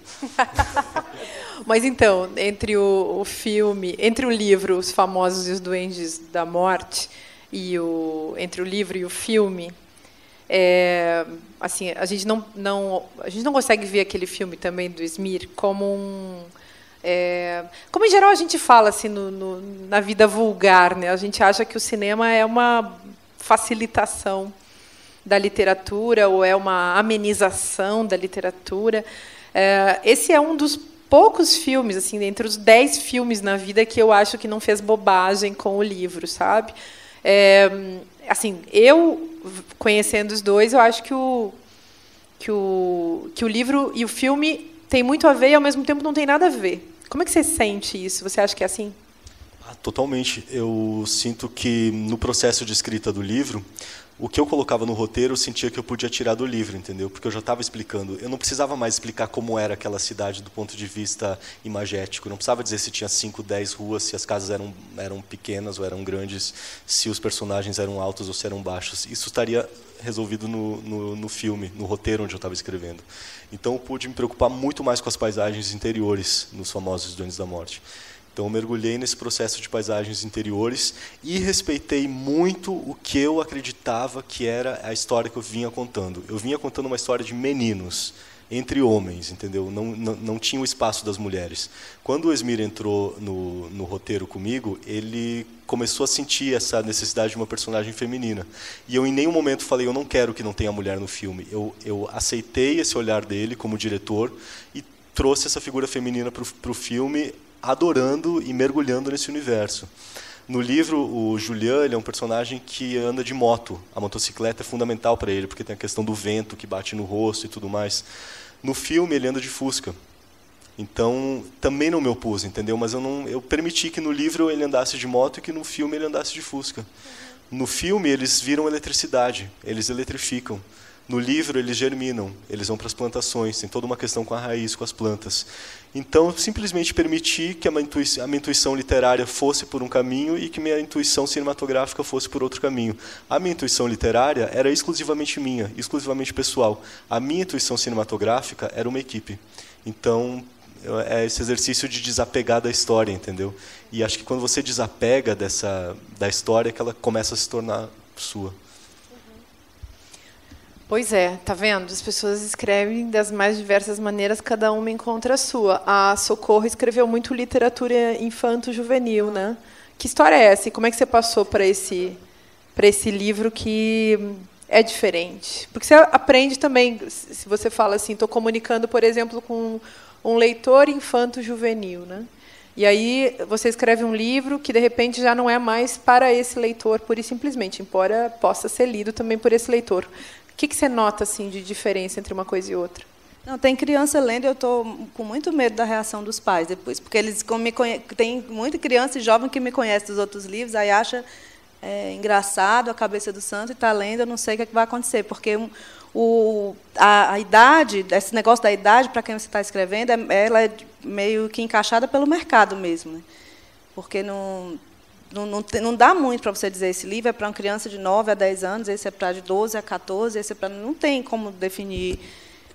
Mas então, entre o filme, entre o livro Os Famosos e os Duendes da Morte, entre o livro e o filme, assim, a gente não consegue ver aquele filme também do Smir como como em geral a gente fala assim na vida vulgar, né? A gente acha que o cinema é uma facilitação da literatura ou é uma amenização da literatura. Esse é um dos poucos filmes, assim, entre os 10 filmes na vida que eu acho que não fez bobagem com o livro, sabe? Assim, eu conhecendo os dois, eu acho que o livro e o filme tem muito a ver e ao mesmo tempo não tem nada a ver. Como é que você sente isso? Você acha que é assim? Totalmente. Eu sinto que no processo de escrita do livro, o que eu colocava no roteiro, eu sentia que eu podia tirar do livro, entendeu? Porque eu já estava explicando. Eu não precisava mais explicar como era aquela cidade do ponto de vista imagético. Eu não precisava dizer se tinha 5, 10 ruas, se as casas eram pequenas ou eram grandes, se os personagens eram altos ou se eram baixos. Isso estaria resolvido no filme, no roteiro onde eu estava escrevendo. Então eu pude me preocupar muito mais com as paisagens interiores nos Famosos Duendes da Morte. Então eu mergulhei nesse processo de paisagens interiores e respeitei muito o que eu acreditava que era a história que eu vinha contando. Eu vinha contando uma história de meninos, entre homens, entendeu? Não tinha o espaço das mulheres. Quando o Esmir entrou no roteiro comigo, ele começou a sentir essa necessidade de uma personagem feminina. E eu em nenhum momento falei, eu não quero que não tenha mulher no filme. Eu aceitei esse olhar dele como diretor e trouxe essa figura feminina para o filme, adorando e mergulhando nesse universo. No livro, o Julian ele é um personagem que anda de moto. A motocicleta é fundamental para ele, porque tem a questão do vento que bate no rosto e tudo mais. No filme, ele anda de Fusca. Então, também não me opus, entendeu? Mas eu permiti que no livro ele andasse de moto e que no filme ele andasse de Fusca. No filme, eles viram eletricidade, eles eletrificam. No livro, eles germinam, eles vão para as plantações, tem toda uma questão com a raiz, com as plantas. Então, eu simplesmente permiti que a minha intuição literária fosse por um caminho e que minha intuição cinematográfica fosse por outro caminho. A minha intuição literária era exclusivamente minha, exclusivamente pessoal. A minha intuição cinematográfica era uma equipe. Então, é esse exercício de desapegar da história, entendeu? E acho que quando você desapega da história, que ela começa a se tornar sua. Pois é, tá vendo? As pessoas escrevem das mais diversas maneiras, cada uma encontra a sua. A Socorro escreveu muito literatura infanto-juvenil, né? Que história é essa? E como é que você passou para esse livro que é diferente? Porque você aprende também, se você fala assim, estou comunicando, por exemplo, com um leitor infanto-juvenil, né? E aí você escreve um livro que, de repente, já não é mais para esse leitor, pura e simplesmente, embora possa ser lido também por esse leitor. O que você nota assim, de diferença entre uma coisa e outra? Não, tem criança lendo, eu estou com muito medo da reação dos pais depois, porque eles tem muita criança e jovem que me conhece dos outros livros, aí acha engraçado a cabeça do santo e está lendo, eu não sei o que, vai acontecer, porque a idade, esse negócio da idade, para quem você está escrevendo, ela é meio que encaixada pelo mercado mesmo, né? Porque não dá muito para você dizer esse livro é para uma criança de 9 a 10 anos, esse é para de 12 a 14, esse é para... Não tem como definir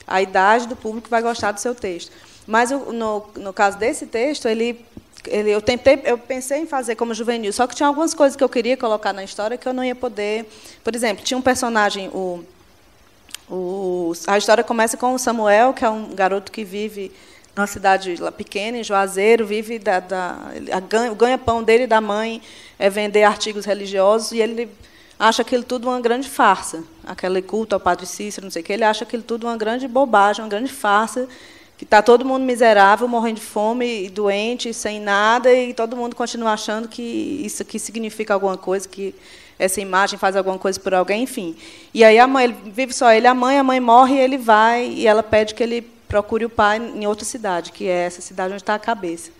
a idade do público que vai gostar do seu texto. Mas, no caso desse texto, eu pensei em fazer como juvenil, só que tinha algumas coisas que eu queria colocar na história que eu não ia poder... Por exemplo, tinha um personagem... A história começa com o Samuel, que é um garoto que vive numa cidade pequena, em Juazeiro, vive o ganha-pão dele e da mãe é vender artigos religiosos, e ele acha aquilo tudo uma grande farsa. Aquele culto ao Padre Cícero, não sei o quê, ele acha aquilo tudo uma grande bobagem, uma grande farsa, que está todo mundo miserável, morrendo de fome, e doente, sem nada, e todo mundo continua achando que isso aqui significa alguma coisa, que essa imagem faz alguma coisa por alguém, enfim. E aí a mãe, ele vive só ele, a mãe morre, e ele vai, e ela pede que ele procure o pai em outra cidade, que é essa cidade onde está a cabeça.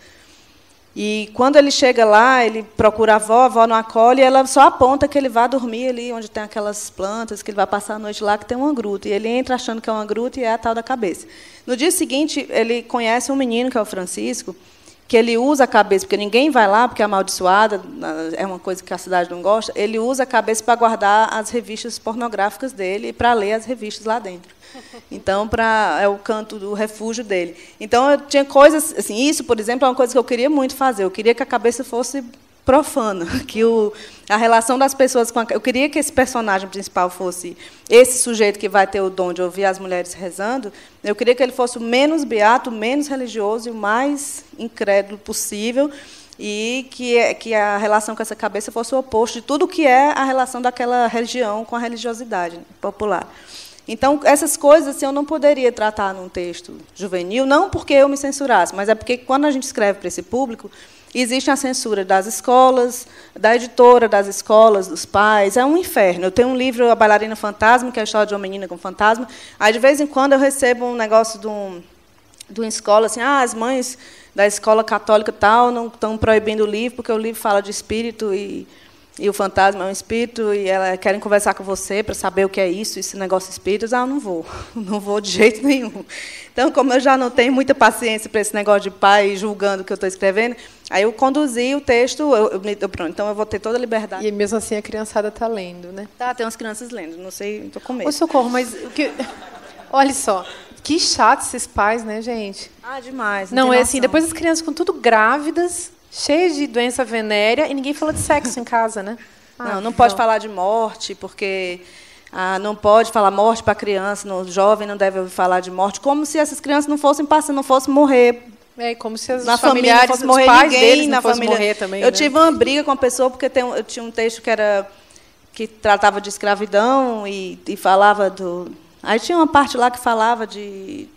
E, quando ele chega lá, ele procura a avó não acolhe, e ela só aponta que ele vai dormir ali, onde tem aquelas plantas, que ele vai passar a noite lá, que tem uma gruta. E ele entra achando que é uma gruta, e é a tal da cabeça. No dia seguinte, ele conhece um menino, que é o Francisco, que ele usa a cabeça, porque ninguém vai lá, porque é amaldiçoada, é uma coisa que a cidade não gosta, ele usa a cabeça para guardar as revistas pornográficas dele e para ler as revistas lá dentro. Então, é o canto do refúgio dele. Então, eu tinha coisas... Assim, isso, por exemplo, é uma coisa que eu queria muito fazer. Eu queria que a cabeça fosse profana, que a relação das pessoas com eu queria que esse personagem principal fosse esse sujeito que vai ter o dom de ouvir as mulheres rezando. Eu queria que ele fosse o menos beato, o menos religioso e o mais incrédulo possível, e que a relação com essa cabeça fosse o oposto de tudo que é a relação daquela região com a religiosidade popular. Então, essas coisas assim, eu não poderia tratar num texto juvenil, não porque eu me censurasse, mas é porque, quando a gente escreve para esse público, existe a censura das escolas, da editora das escolas, dos pais. É um inferno. Eu tenho um livro, A Bailarina Fantasma, que é a história de uma menina com fantasma. Aí, de vez em quando, eu recebo um negócio de uma escola, assim, as mães da escola católica tal não estão proibindo o livro, porque o livro fala de espírito e o fantasma é um espírito, e elas querem conversar com você para saber o que é isso, esse negócio de espíritos. Eu não vou de jeito nenhum. Então, como eu já não tenho muita paciência para esse negócio de pai julgando o que eu estou escrevendo, aí eu conduzi o texto, pronto, então eu vou ter toda a liberdade. E mesmo assim a criançada está lendo, né? Tá, tem umas crianças lendo, não sei, estou com medo. Ô, Socorro, mas olha só, que chato esses pais, né, gente? Demais. Não, é assim, depois as crianças ficam tudo grávidas, cheias de doença venérea, e ninguém fala de sexo em casa, né? Não pode falar de morte, porque não pode falar morte para criança, no jovem não deve ouvir falar de morte, como se essas crianças não fossem passando, não fossem morrer. Como se as na familiares, família, os pais ninguém, deles na não fossem família. Morrer também. Eu tive uma briga com uma pessoa, porque eu tinha um texto que tratava de escravidão e falava do... Aí tinha uma parte lá que falava de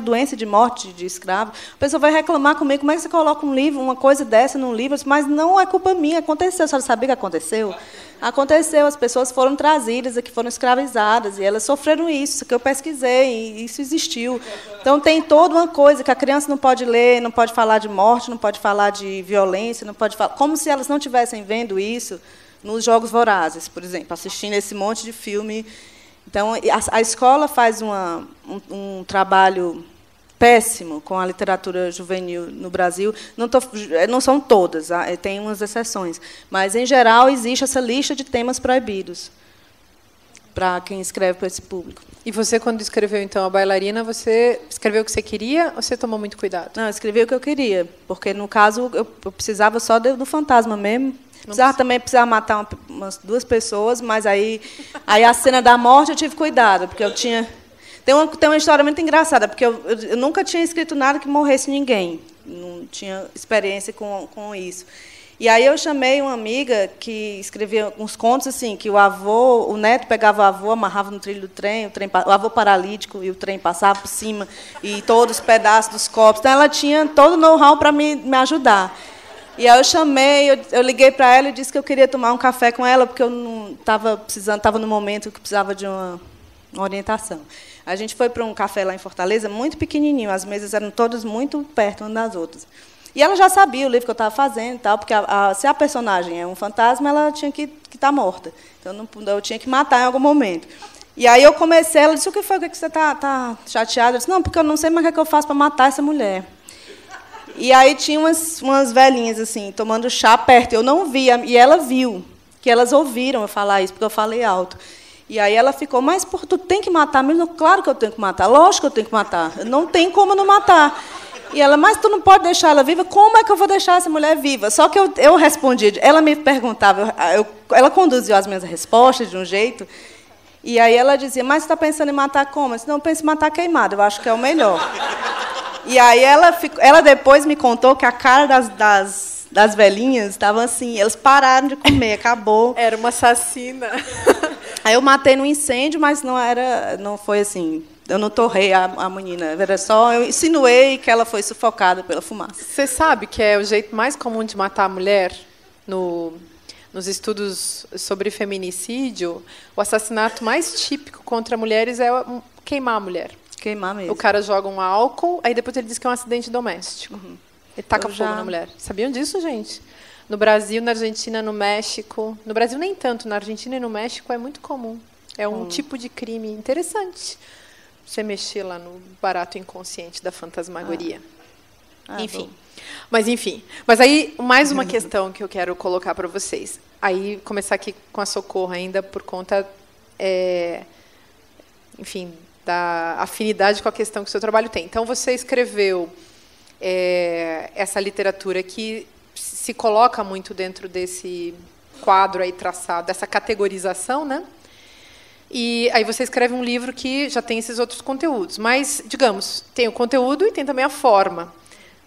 doença, de morte de escravo. A pessoa vai reclamar comigo, como é que você coloca um livro, uma coisa dessa num livro? Mas não é culpa minha, aconteceu. A senhora sabia que aconteceu? Aconteceu, as pessoas foram trazidas aqui, foram escravizadas, e elas sofreram isso que eu pesquisei, e isso existiu. Então, tem toda uma coisa que a criança não pode ler, não pode falar de morte, não pode falar de violência, não pode falar... Como se elas não estivessem vendo isso nos Jogos Vorazes, por exemplo, assistindo esse monte de filme. Então, a escola faz um trabalho péssimo com a literatura juvenil no Brasil. Não são todas, tem umas exceções. Mas, em geral, existe essa lista de temas proibidos para quem escreve para esse público. E você, quando escreveu, então, A Bailarina, você escreveu o que você queria ou você tomou muito cuidado? Não, eu escrevi o que eu queria, porque, no caso, eu precisava só do fantasma mesmo. Precisava matar umas 2 pessoas, mas aí a cena da morte eu tive cuidado, porque eu tinha... Tem uma história muito engraçada, porque eu nunca tinha escrito nada que morresse ninguém. Não tinha experiência com isso. E aí eu chamei uma amiga que escrevia uns contos assim, que o neto pegava o avô, amarrava no trilho do trem, o avô paralítico, e o trem passava por cima, e todos os pedaços dos copos. Então, ela tinha todo o know-how para me ajudar. E aí eu chamei, eu liguei para ela e disse que eu queria tomar um café com ela, porque eu não estava precisando, estava no momento que precisava de uma orientação. A gente foi para um café lá em Fortaleza, muito pequenininho, as mesas eram todas muito perto umas das outras. E ela já sabia o livro que eu estava fazendo, tal, porque se a personagem é um fantasma, ela tinha que estar morta. Então, eu tinha que matar em algum momento. E aí eu comecei, ela disse, o que foi que você está chateada? Eu disse, não, porque eu não sei mais o que eu faço para matar essa mulher. E aí tinha umas velhinhas, assim, tomando chá perto. Eu não via, e ela viu, que elas ouviram eu falar isso, porque eu falei alto. E aí ela ficou, mas tu tem que matar mesmo? Claro que eu tenho que matar, lógico que eu tenho que matar. Não tem como não matar. E ela, mas tu não pode deixar ela viva? Como é que eu vou deixar essa mulher viva? Só que eu respondia, ela me perguntava, ela conduziu as minhas respostas de um jeito, e aí ela dizia, mas você está pensando em matar como? Eu disse, não, eu penso em matar queimada, eu acho que é o melhor. E aí ela depois me contou que a cara das velhinhas estava assim, elas pararam de comer, acabou. Era uma assassina. Aí eu matei no incêndio, mas não foi assim... Eu não torrei a menina, era só... Eu insinuei que ela foi sufocada pela fumaça. Você sabe que é o jeito mais comum de matar a mulher? Nos estudos sobre feminicídio, o assassinato mais típico contra mulheres é queimar a mulher. Queimar mesmo. O cara joga um álcool, aí depois ele diz que é um acidente doméstico. Uhum. Ele taca fogo na mulher. Sabiam disso, gente? No Brasil, na Argentina, no México... No Brasil, nem tanto. Na Argentina e no México é muito comum. É um tipo de crime interessante. Você mexer lá no barato inconsciente da fantasmagoria. Enfim. Mas aí, mais uma questão que eu quero colocar para vocês. Aí, começar aqui com a Socorro ainda, por conta, enfim, da afinidade com a questão que o seu trabalho tem. Então, você escreveu essa literatura que se coloca muito dentro desse quadro aí traçado, dessa categorização, né? E aí você escreve um livro que já tem esses outros conteúdos. Mas, digamos, tem o conteúdo e tem também a forma.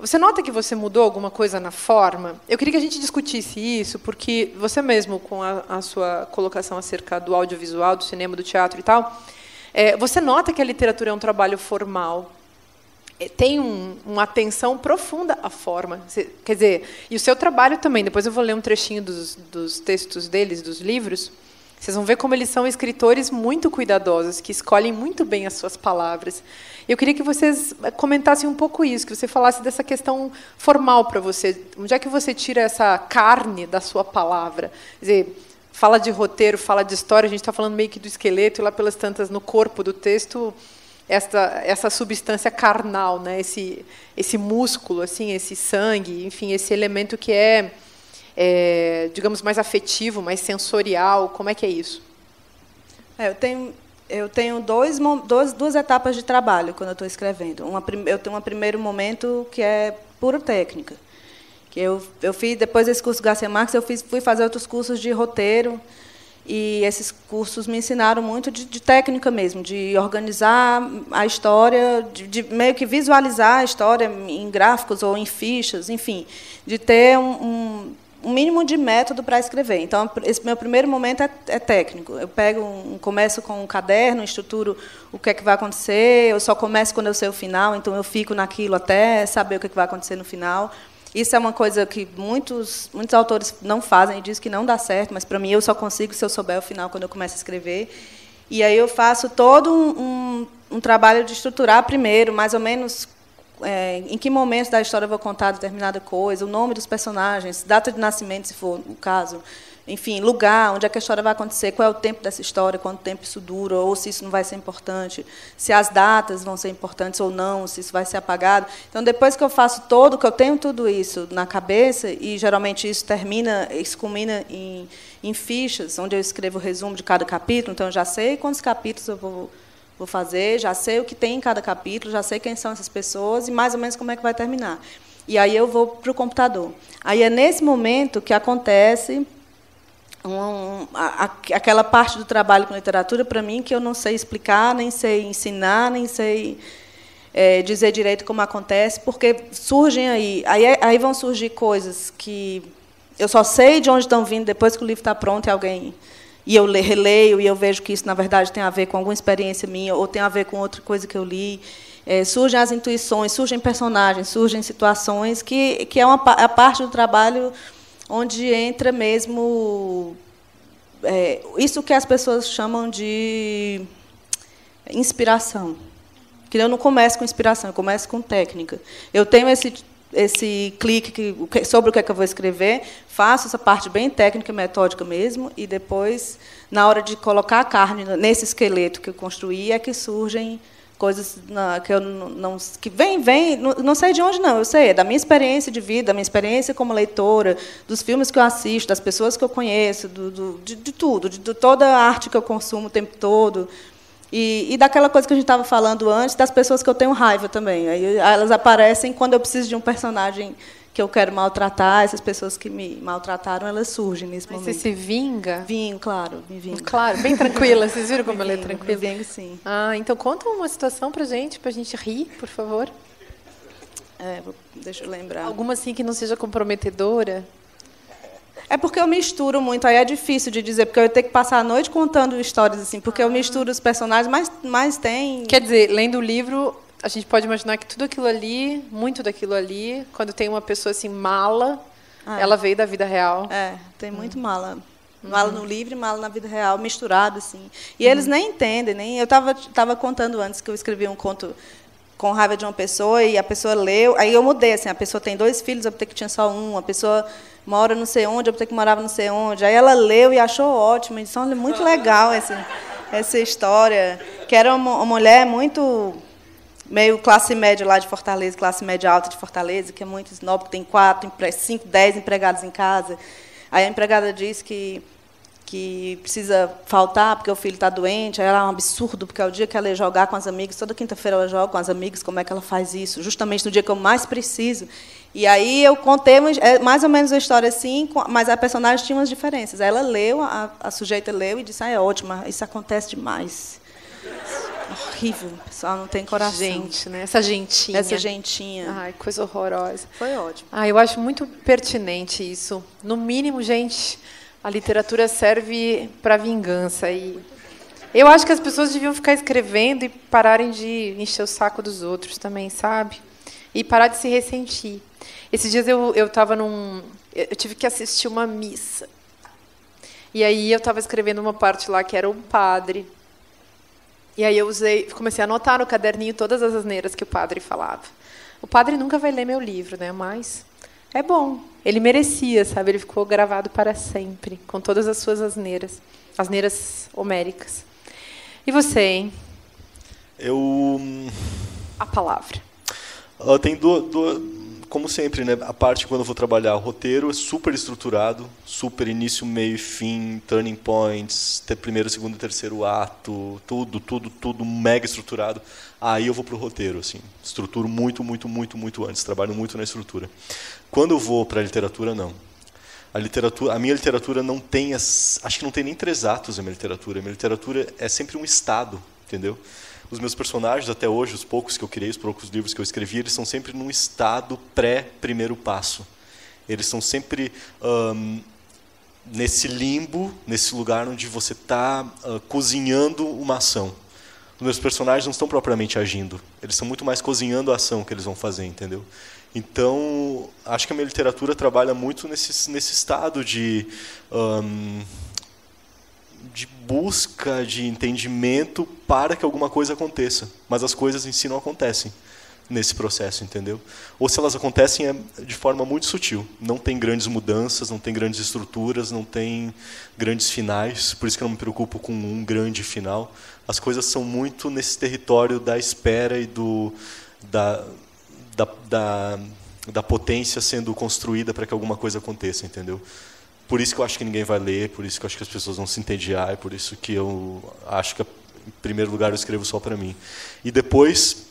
Você nota que você mudou alguma coisa na forma? Eu queria que a gente discutisse isso, porque você mesmo, com a sua colocação acerca do audiovisual, do cinema, do teatro e tal, você nota que a literatura é um trabalho formal. Tem uma atenção profunda à forma. Quer dizer, e o seu trabalho também, depois eu vou ler um trechinho dos textos deles, dos livros. Vocês vão ver como eles são escritores muito cuidadosos, que escolhem muito bem as suas palavras. Eu queria que vocês comentassem um pouco isso, que você falasse dessa questão formal para você. Onde é que você tira essa carne da sua palavra? Quer dizer, fala de roteiro, fala de história, a gente está falando meio que do esqueleto, e lá pelas tantas, no corpo do texto, essa substância carnal, né? Esse músculo, assim, esse sangue, enfim, esse elemento que digamos, mais afetivo, mais sensorial. Como é que é isso? Eu tenho duas etapas de trabalho quando eu estou escrevendo. Eu tenho um primeiro momento que é puro técnica. Que eu fiz, depois desse curso Garcia Marques, fui fazer outros cursos de roteiro, e esses cursos me ensinaram muito de técnica mesmo, de organizar a história, de meio que visualizar a história em gráficos ou em fichas, enfim, de ter um mínimo de método para escrever. Então, esse meu primeiro momento é técnico. Eu começo com um caderno, estruturo o que é que vai acontecer, eu só começo quando eu sei o final, então eu fico naquilo até saber o que é que vai acontecer no final. Isso é uma coisa que muitos autores não fazem e dizem que não dá certo, mas, para mim, eu só consigo se eu souber o final quando eu começo a escrever. E aí eu faço todo um trabalho de estruturar primeiro, mais ou menos, em que momento da história eu vou contar determinada coisa, o nome dos personagens, data de nascimento, se for o caso, enfim, lugar, onde é que a história vai acontecer, qual é o tempo dessa história, quanto tempo isso dura, ou se isso não vai ser importante, se as datas vão ser importantes ou não, se isso vai ser apagado. Então, depois que eu faço que eu tenho tudo isso na cabeça, e geralmente isso culmina em fichas, onde eu escrevo o resumo de cada capítulo, então eu já sei quantos capítulos eu vou fazer, já sei o que tem em cada capítulo, já sei quem são essas pessoas e mais ou menos como é que vai terminar. E aí eu vou para o computador. Aí é nesse momento que acontece aquela parte do trabalho com literatura, para mim, que eu não sei explicar, nem sei ensinar, nem sei dizer direito como acontece, porque surgem aí vão surgir coisas que eu só sei de onde estão vindo depois que o livro está pronto e eu releio e eu vejo que isso, na verdade, tem a ver com alguma experiência minha ou tem a ver com outra coisa que eu li. Surgem as intuições, surgem personagens, surgem situações que é a parte do trabalho onde entra mesmo isso que as pessoas chamam de inspiração. Que eu não começo com inspiração, eu começo com técnica. Eu tenho esse clique sobre o que é que eu vou escrever, faço essa parte bem técnica e metódica mesmo, e depois, na hora de colocar a carne nesse esqueleto que eu construí, é que surgem coisas que eu que vem, não sei de onde não, eu sei, é da minha experiência de vida, da minha experiência como leitora, dos filmes que eu assisto, das pessoas que eu conheço, de tudo, de toda a arte que eu consumo o tempo todo. E daquela coisa que a gente estava falando antes, das pessoas que eu tenho raiva também. Aí elas aparecem quando eu preciso de um personagem que eu quero maltratar. Essas pessoas que me maltrataram, elas surgem nesse momento. Você se vinga? Vingo, claro, me vingo. Claro, bem tranquila. Vocês viram como ela é tranquila? Me vingo, sim. Então conta uma situação para a gente rir, por favor. Deixa eu lembrar. Alguma assim que não seja comprometedora? É porque eu misturo muito, aí é difícil de dizer, porque eu ia ter que passar a noite contando histórias assim, porque eu misturo os personagens, mas tem... Quer dizer, lendo o livro, a gente pode imaginar que tudo aquilo ali, muito daquilo ali, quando tem uma pessoa assim, mala, ela veio da vida real. Tem muito mala. Mala no livro e mala na vida real, misturado, assim. E eles nem entendem, eu estava contando antes que eu escrevi um conto com raiva de uma pessoa, e a pessoa leu, aí eu mudei, assim, a pessoa tem 2 filhos, eu pensei que tinha só um, a pessoa mora não sei onde, eu pensei que morava não sei onde, aí ela leu e achou ótimo, e disse, olha, muito legal essa história, que era uma mulher muito, meio classe média lá de Fortaleza, classe média alta de Fortaleza, que é muito snob, que tem 4, 5, 10 empregados em casa, aí a empregada disse que precisa faltar porque o filho está doente, aí ela é um absurdo, porque é o dia que ela ia jogar com as amigas, toda quinta-feira ela joga com as amigas, como é que ela faz isso? Justamente no dia que eu mais preciso. E aí eu contei mais ou menos a história assim, mas a personagem tinha umas diferenças. Aí ela leu, a sujeita leu e disse, é ótimo, isso acontece demais. Horrível, o pessoal não tem coração. Gente, né? Essa gentinha. Ai, coisa horrorosa. Foi ótimo. Eu acho muito pertinente isso. No mínimo, gente... A literatura serve para vingança. E eu acho que as pessoas deviam ficar escrevendo e pararem de encher o saco dos outros também, sabe? E parar de se ressentir. Esses dias eu tive que assistir uma missa. E aí eu estava escrevendo uma parte lá que era um padre. E aí eu comecei a anotar no caderninho todas as asneiras que o padre falava. O padre nunca vai ler meu livro, né? Mas é bom. Ele merecia, sabe? Ele ficou gravado para sempre, com todas as suas asneiras homéricas. E você, hein? A palavra. Tem como sempre, né? A parte quando eu vou trabalhar, o roteiro é super estruturado, super início, meio e fim, turning points, primeiro, segundo e terceiro ato, tudo mega estruturado. Aí eu vou para o roteiro, assim, estruturo muito antes, trabalho muito na estrutura. Quando eu vou para a literatura, não. A minha literatura não tem, acho que não tem nem 3 atos a minha literatura. A minha literatura é sempre um estado, entendeu? Os meus personagens, até hoje, os poucos que eu criei, os poucos livros que eu escrevi, eles são sempre num estado pré-primeiro passo. Eles são sempre nesse limbo, nesse lugar onde você está cozinhando uma ação. Os meus personagens não estão propriamente agindo. Eles estão muito mais cozinhando a ação que eles vão fazer, entendeu? Então, acho que a minha literatura trabalha muito nesse estado de busca, de entendimento para que alguma coisa aconteça. Mas as coisas em si não acontecem nesse processo, entendeu? Ou se elas acontecem é de forma muito sutil. Não tem grandes mudanças, não tem grandes estruturas, não tem grandes finais. Por isso que eu não me preocupo com um grande final. As coisas são muito nesse território da espera e da potência sendo construída para que alguma coisa aconteça, entendeu? Por isso que eu acho que ninguém vai ler, por isso que eu acho que as pessoas vão se entediar, e por isso que eu acho que, em primeiro lugar, eu escrevo só para mim. E depois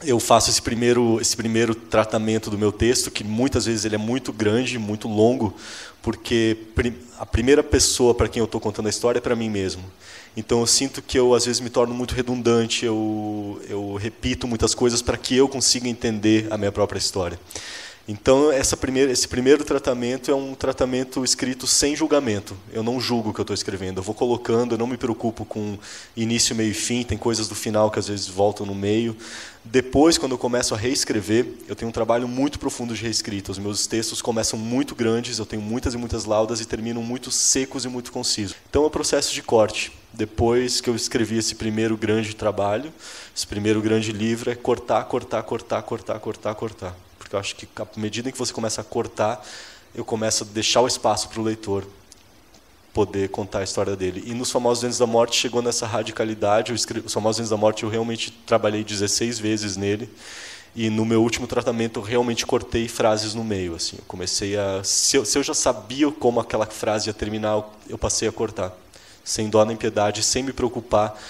eu faço esse primeiro tratamento do meu texto, que muitas vezes ele é muito grande, muito longo, porque a primeira pessoa para quem eu estou contando a história é para mim mesmo. Então eu sinto que eu às vezes me torno muito redundante, eu repito muitas coisas para que eu consiga entender a minha própria história. Então, esse primeiro tratamento é um tratamento escrito sem julgamento. Eu não julgo o que eu estou escrevendo. Eu vou colocando, eu não me preocupo com início, meio e fim. Tem coisas do final que às vezes voltam no meio. Depois, quando eu começo a reescrever, eu tenho um trabalho muito profundo de reescrita. Os meus textos começam muito grandes, eu tenho muitas e muitas laudas e terminam muito secos e muito concisos. Então, é um processo de corte. Depois que eu escrevi esse primeiro grande trabalho, esse primeiro grande livro, é cortar, cortar, cortar, cortar, cortar, cortar. Porque eu acho que, à medida em que você começa a cortar, eu começo a deixar o espaço para o leitor poder contar a história dele. E nos Famosos Dentes da Morte chegou nessa radicalidade. Os Famosos Dentes da Morte eu realmente trabalhei 16 vezes nele. E no meu último tratamento eu realmente cortei frases no meio. Assim. Eu comecei a... Se eu já sabia como aquela frase ia terminar, eu passei a cortar. Sem dó nem piedade, sem me preocupar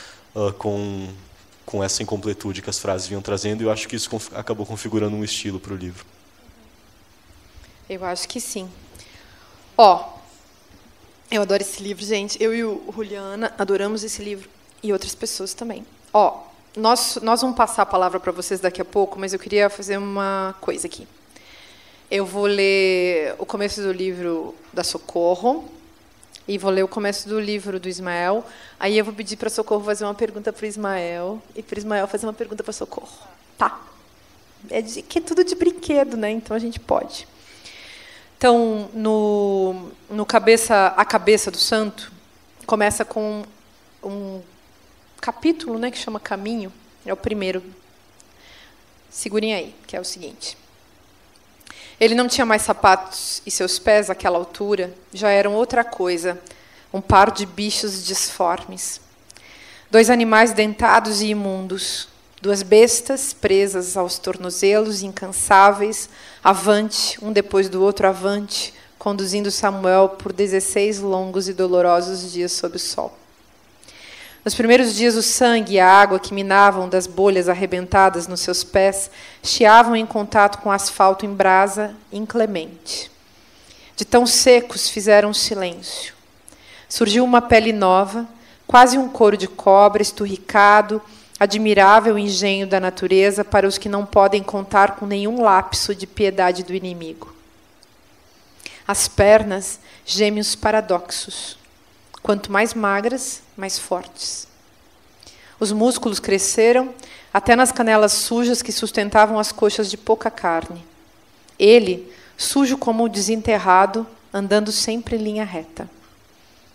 com essa incompletude que as frases vinham trazendo, e eu acho que isso acabou configurando um estilo para o livro. Eu acho que sim. Eu adoro esse livro, gente. Eu e o Juliana adoramos esse livro, e outras pessoas também. Nós vamos passar a palavra para vocês daqui a pouco, mas eu queria fazer uma coisa aqui. Eu vou ler o começo do livro da Socorro, e vou ler o começo do livro do Ismael. Aí eu vou pedir para a Socorro fazer uma pergunta para o Ismael, e para o Ismael fazer uma pergunta para a Socorro. Tá? Que é tudo de brinquedo, né? Então a gente pode. Então, A Cabeça do Santo, começa com um capítulo, né, que chama Caminho. É o primeiro. Segurem aí, que é o seguinte. Ele não tinha mais sapatos, e seus pés, àquela altura, já eram outra coisa, um par de bichos disformes. 2 animais dentados e imundos, 2 bestas presas aos tornozelos, incansáveis, avante, um depois do outro avante, conduzindo Samuel por 16 longos e dolorosos dias sob o sol. Nos primeiros dias, o sangue e a água que minavam das bolhas arrebentadas nos seus pés chiavam em contato com o asfalto em brasa inclemente. De tão secos, fizeram silêncio. Surgiu uma pele nova, quase um couro de cobra, esturricado, admirável engenho da natureza para os que não podem contar com nenhum lapso de piedade do inimigo. As pernas, gêmeos paradoxos. Quanto mais magras, mais fortes. Os músculos cresceram até nas canelas sujas que sustentavam as coxas de pouca carne. Ele, sujo como o desenterrado, andando sempre em linha reta.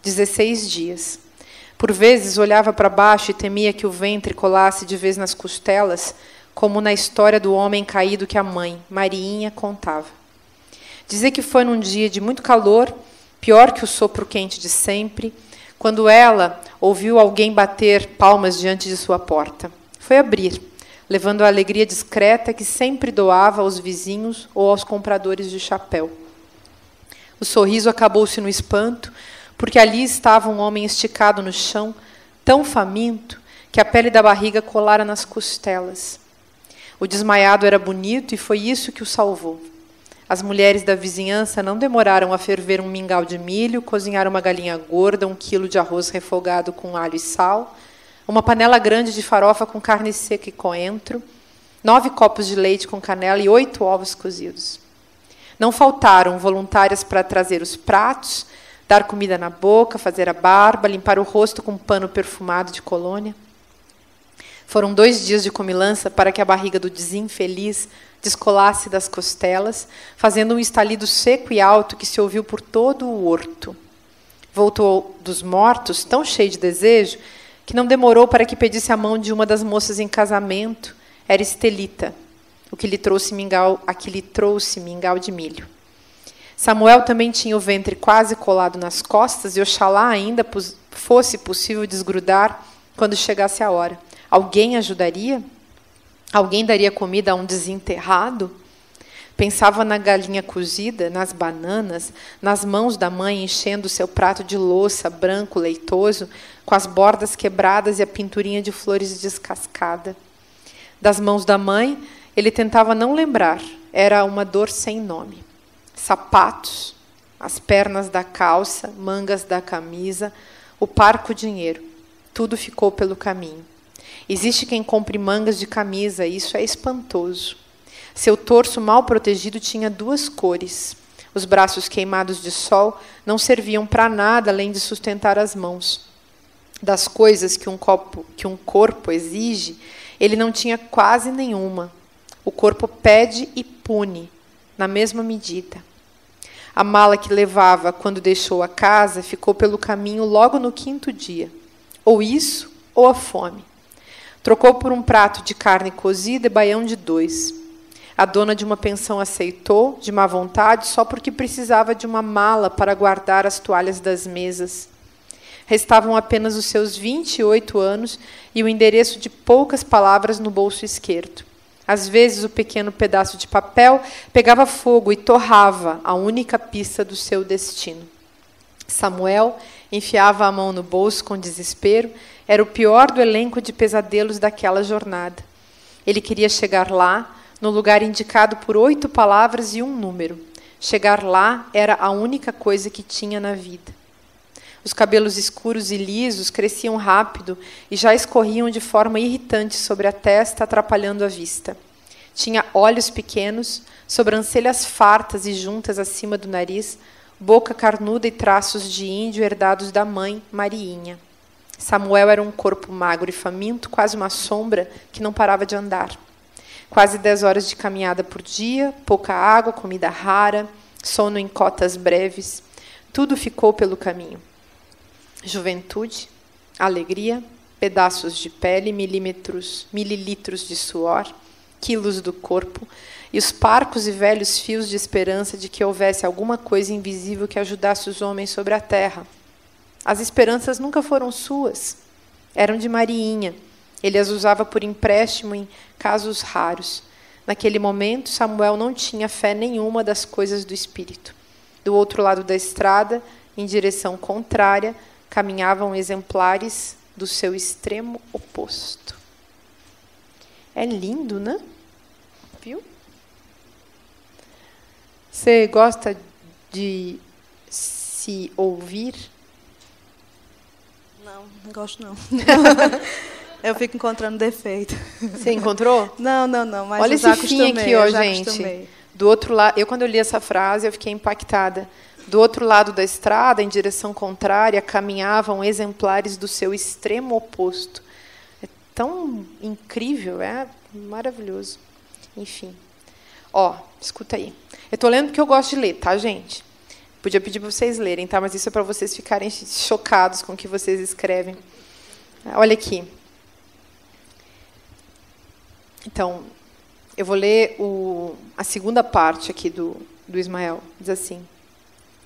16 dias. Por vezes olhava para baixo e temia que o ventre colasse de vez nas costelas, como na história do homem caído que a mãe, Mariinha, contava. Dizia que foi num dia de muito calor, pior que o sopro quente de sempre, quando ela ouviu alguém bater palmas diante de sua porta. Foi abrir, levando a alegria discreta que sempre doava aos vizinhos ou aos compradores de chapéu. O sorriso acabou-se no espanto, porque ali estava um homem esticado no chão, tão faminto, que a pele da barriga colara nas costelas. O desmaiado era bonito e foi isso que o salvou. As mulheres da vizinhança não demoraram a ferver um mingau de milho, cozinhar uma galinha gorda, 1 quilo de arroz refogado com alho e sal, uma panela grande de farofa com carne seca e coentro, 9 copos de leite com canela e 8 ovos cozidos. Não faltaram voluntárias para trazer os pratos, dar comida na boca, fazer a barba, limpar o rosto com um pano perfumado de colônia. Foram 2 dias de comilança para que a barriga do desinfeliz descolasse das costelas, fazendo um estalido seco e alto que se ouviu por todo o horto. Voltou dos mortos, tão cheio de desejo, que não demorou para que pedisse a mão de uma das moças em casamento. Era Estelita, a que lhe trouxe mingau de milho. Samuel também tinha o ventre quase colado nas costas, e oxalá ainda fosse possível desgrudar quando chegasse a hora. Alguém ajudaria? Alguém daria comida a um desenterrado? Pensava na galinha cozida, nas bananas, nas mãos da mãe enchendo seu prato de louça branco leitoso, com as bordas quebradas e a pinturinha de flores descascada. Das mãos da mãe, ele tentava não lembrar. Era uma dor sem nome. Sapatos, as pernas da calça, mangas da camisa, o parco dinheiro. Tudo ficou pelo caminho. Existe quem compre mangas de camisa, e isso é espantoso. Seu torso mal protegido tinha 2 cores. Os braços queimados de sol não serviam para nada além de sustentar as mãos. Das coisas que um corpo exige, ele não tinha quase nenhuma. O corpo pede e pune, na mesma medida. A mala que levava quando deixou a casa ficou pelo caminho logo no 5º dia. Ou isso, ou a fome. Trocou por um prato de carne cozida e baião de 2. A dona de uma pensão aceitou, de má vontade, só porque precisava de uma mala para guardar as toalhas das mesas. Restavam apenas os seus 28 anos e o endereço de poucas palavras no bolso esquerdo. Às vezes, o pequeno pedaço de papel pegava fogo e torrava a única pista do seu destino. Samuel enfiava a mão no bolso com desespero. Era o pior do elenco de pesadelos daquela jornada. Ele queria chegar lá, no lugar indicado por 8 palavras e um número. Chegar lá era a única coisa que tinha na vida. Os cabelos escuros e lisos cresciam rápido e já escorriam de forma irritante sobre a testa, atrapalhando a vista. Tinha olhos pequenos, sobrancelhas fartas e juntas acima do nariz, boca carnuda e traços de índio herdados da mãe, Mariinha. Samuel era um corpo magro e faminto, quase uma sombra que não parava de andar. Quase 10 horas de caminhada por dia, pouca água, comida rara, sono em cotas breves. Tudo ficou pelo caminho. Juventude, alegria, pedaços de pele, mililitros de suor, quilos do corpo e os parcos e velhos fios de esperança de que houvesse alguma coisa invisível que ajudasse os homens sobre a terra. As esperanças nunca foram suas, eram de Mariinha. Ele as usava por empréstimo em casos raros. Naquele momento, Samuel não tinha fé nenhuma das coisas do espírito. Do outro lado da estrada, em direção contrária, caminhavam exemplares do seu extremo oposto. É lindo, né? Viu? Você gosta de se ouvir? Não gosto não. Eu fico encontrando defeito. Você encontrou? Não, mas olha esse fim aqui, ó, gente. Acostumei. Do outro lado, quando eu li essa frase, eu fiquei impactada. Do outro lado da estrada, em direção contrária, caminhavam exemplares do seu extremo oposto. É tão incrível, é maravilhoso. Enfim. Ó, escuta aí. Eu estou lendo porque eu gosto de ler, tá, gente? Podia pedir para vocês lerem, tá? Mas isso é para vocês ficarem chocados com o que vocês escrevem. Olha aqui. Então, eu vou ler a segunda parte aqui do Ismael. Diz assim,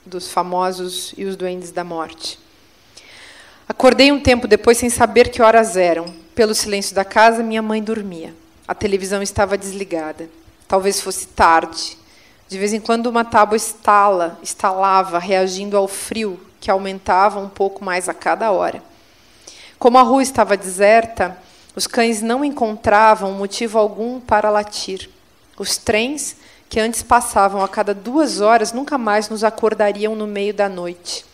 dos famosos e os duendes da morte. Acordei um tempo depois sem saber que horas eram. Pelo silêncio da casa, minha mãe dormia. A televisão estava desligada. Talvez fosse tarde. De vez em quando uma tábua estalava, reagindo ao frio, que aumentava um pouco mais a cada hora. Como a rua estava deserta, os cães não encontravam motivo algum para latir. Os trens, que antes passavam a cada 2 horas, nunca mais nos acordariam no meio da noite.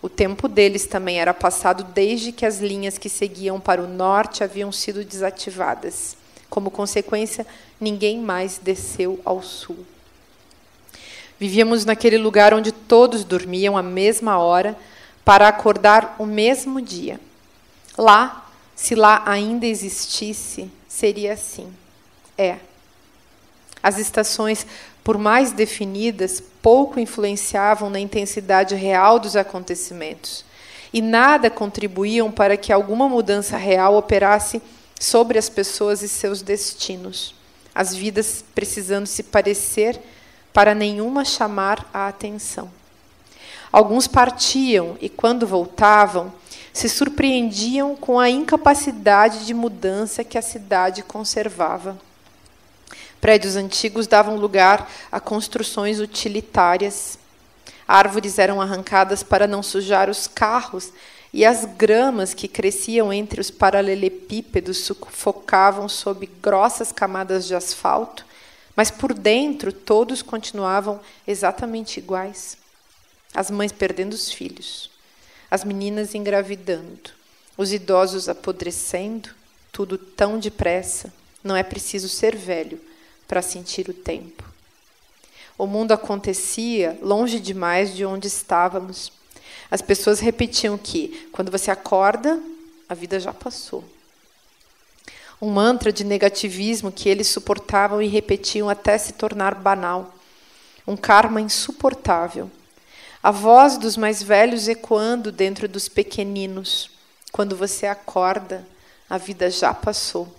O tempo deles também era passado desde que as linhas que seguiam para o norte haviam sido desativadas. Como consequência, ninguém mais desceu ao sul. Vivíamos naquele lugar onde todos dormiam à mesma hora para acordar o mesmo dia. Lá, se lá ainda existisse, seria assim. As estações, por mais definidas, pouco influenciavam na intensidade real dos acontecimentos e nada contribuíam para que alguma mudança real operasse sobre as pessoas e seus destinos, as vidas precisando se parecer para nenhuma chamar a atenção. Alguns partiam e, quando voltavam, se surpreendiam com a incapacidade de mudança que a cidade conservava. Prédios antigos davam lugar a construções utilitárias. Árvores eram arrancadas para não sujar os carros e as gramas que cresciam entre os paralelepípedos sufocavam sob grossas camadas de asfalto, mas por dentro todos continuavam exatamente iguais. As mães perdendo os filhos, as meninas engravidando, os idosos apodrecendo, tudo tão depressa. Não é preciso ser velho para sentir o tempo. O mundo acontecia longe demais de onde estávamos. As pessoas repetiam que, quando você acorda, a vida já passou. Um mantra de negativismo que eles suportavam e repetiam até se tornar banal. Um karma insuportável. A voz dos mais velhos ecoando dentro dos pequeninos. Quando você acorda, a vida já passou.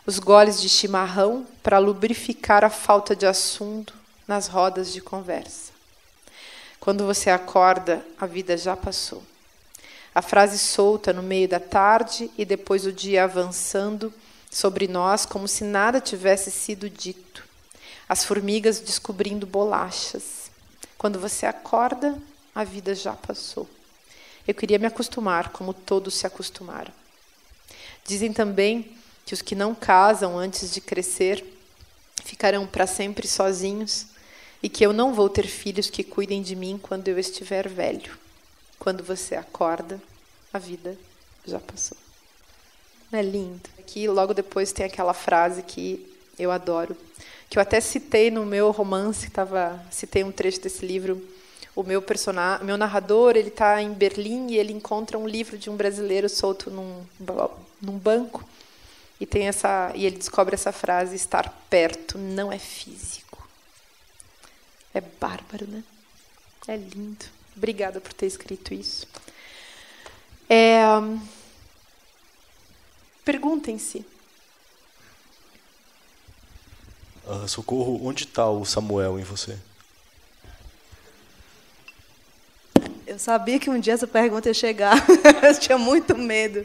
Os goles de chimarrão para lubrificar a falta de assunto nas rodas de conversa. Quando você acorda, a vida já passou. A frase solta no meio da tarde e depois o dia avançando sobre nós como se nada tivesse sido dito. As formigas descobrindo bolachas. Quando você acorda, a vida já passou. Eu queria me acostumar como todos se acostumaram. Dizem também que os que não casam antes de crescer ficarão para sempre sozinhos e que eu não vou ter filhos que cuidem de mim quando eu estiver velho. Quando você acorda, a vida já passou. Não é lindo? Aqui, logo depois, tem aquela frase que eu adoro, que eu até citei no meu romance, citei um trecho desse livro. O meu narrador, ele está em Berlim e ele encontra um livro de um brasileiro solto num banco e ele descobre essa frase: estar perto não é físico. É bárbaro, né? É lindo. Obrigada por ter escrito isso. Perguntem-se. Socorro, onde está o Samuel em você? Eu sabia que um dia essa pergunta ia chegar. Eu tinha muito medo.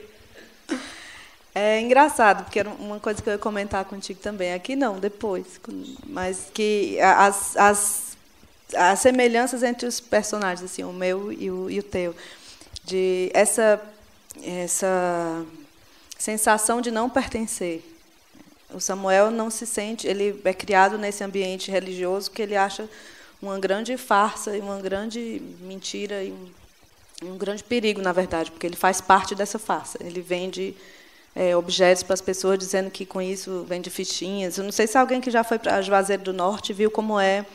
É engraçado, porque era uma coisa que eu ia comentar contigo também. Aqui não, depois. Mas que as semelhanças entre os personagens, assim, o meu e o teu, de essa sensação de não pertencer. O Samuel não se sente, ele é criado nesse ambiente religioso que ele acha uma grande farsa e uma grande mentira e um grande perigo, na verdade, porque ele faz parte dessa farsa. Ele vende objetos para as pessoas, dizendo que com isso vende fichinhas. Eu não sei se alguém que já foi para Juazeiro do Norte viu como é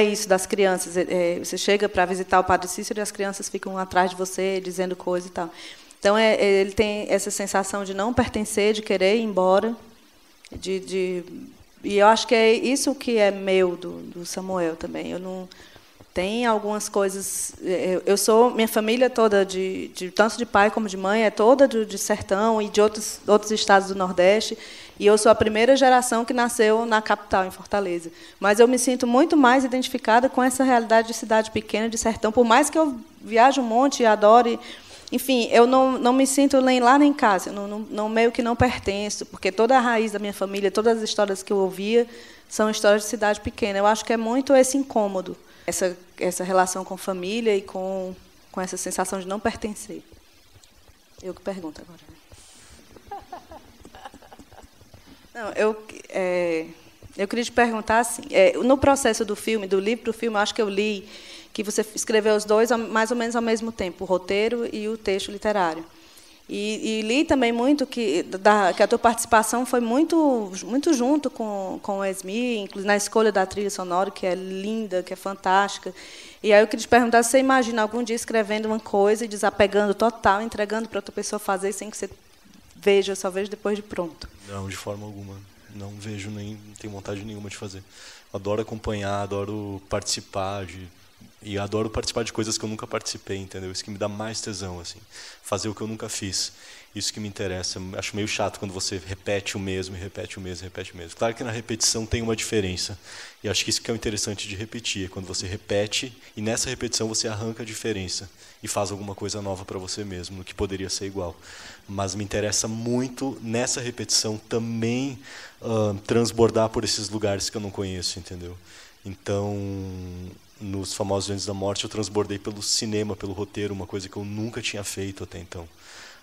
isso das crianças. Você chega para visitar o Padre Cícero e as crianças ficam atrás de você, dizendo coisa e tal. Então, ele tem essa sensação de não pertencer, de querer ir embora. E eu acho que é isso que é meu do Samuel também. Eu não tem algumas coisas. Minha família toda, tanto de pai como de mãe, é toda de sertão e de outros estados do Nordeste. E eu sou a primeira geração que nasceu na capital, em Fortaleza. Mas eu me sinto muito mais identificada com essa realidade de cidade pequena, de sertão. Por mais que eu viaje um monte e adore. Enfim, eu não me sinto nem lá nem cá, eu não meio que não pertenço, porque toda a raiz da minha família, todas as histórias que eu ouvia, são histórias de cidade pequena. Eu acho que é muito esse incômodo, essa relação com família e com essa sensação de não pertencer. Eu que pergunto agora. Não, eu queria te perguntar assim, no processo do livro para o filme, eu acho que eu li que você escreveu os dois mais ou menos ao mesmo tempo, o roteiro e o texto literário. E li também muito que a tua participação foi muito, muito junto com o Esmi, inclusive na escolha da trilha sonora, que é linda, que é fantástica. E aí eu queria te perguntar se você imagina algum dia escrevendo uma coisa e desapegando total, entregando para outra pessoa fazer sem que você veja, só veja depois de pronto. Não, de forma alguma. Não vejo não tenho vontade nenhuma de fazer. Adoro acompanhar, adoro participar e adoro participar de coisas que eu nunca participei, entendeu? Isso que me dá mais tesão, assim. Fazer o que eu nunca fiz. Isso que me interessa. Acho meio chato quando você repete o mesmo, repete o mesmo, repete o mesmo. Claro que na repetição tem uma diferença. E acho que isso que é o interessante de repetir. É quando você repete e nessa repetição você arranca a diferença e faz alguma coisa nova para você mesmo, no que poderia ser igual. Mas me interessa muito, nessa repetição, também transbordar por esses lugares que eu não conheço, entendeu? Então, nos Famosos Ventos da Morte, eu transbordei pelo cinema, pelo roteiro, uma coisa que eu nunca tinha feito até então.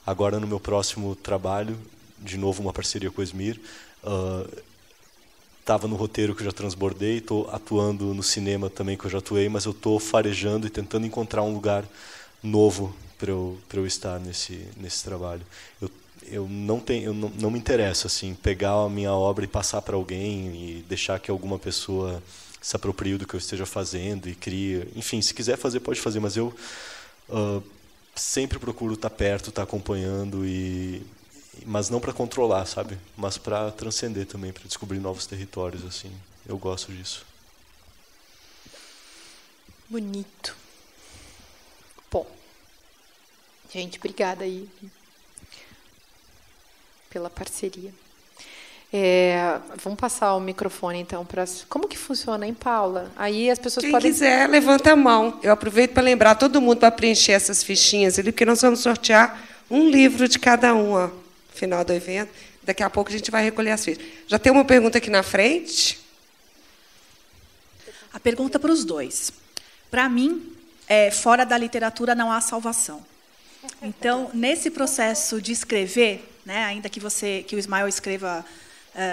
Agora, no meu próximo trabalho, de novo uma parceria com o Esmir, estava no roteiro que eu já transbordei, estou atuando no cinema também que eu já atuei, mas eu estou farejando e tentando encontrar um lugar novo para eu estar nesse trabalho. Eu eu não me interesso assim, pegar a minha obra e passar para alguém e deixar que alguma pessoa se aproprie do que eu esteja fazendo e crie. Enfim, se quiser fazer, pode fazer, mas eu sempre procuro estar perto, estar acompanhando, mas não para controlar, sabe? Mas para transcender também, para descobrir novos territórios, assim. Eu gosto disso. Bonito. Bom, gente, obrigada aí pela parceria. Vamos passar o microfone, então, para... Como que funciona, hein, Paula? Aí as pessoas Quem podem... quiser, levanta a mão. Eu aproveito para lembrar todo mundo para preencher essas fichinhas ali, porque nós vamos sortear um livro de cada um, ó, no final do evento. Daqui a pouco a gente vai recolher as fichas. Já tem uma pergunta aqui na frente? A pergunta para os dois. Para mim, fora da literatura não há salvação. Então, nesse processo de escrever, né, ainda que o Ismael escreva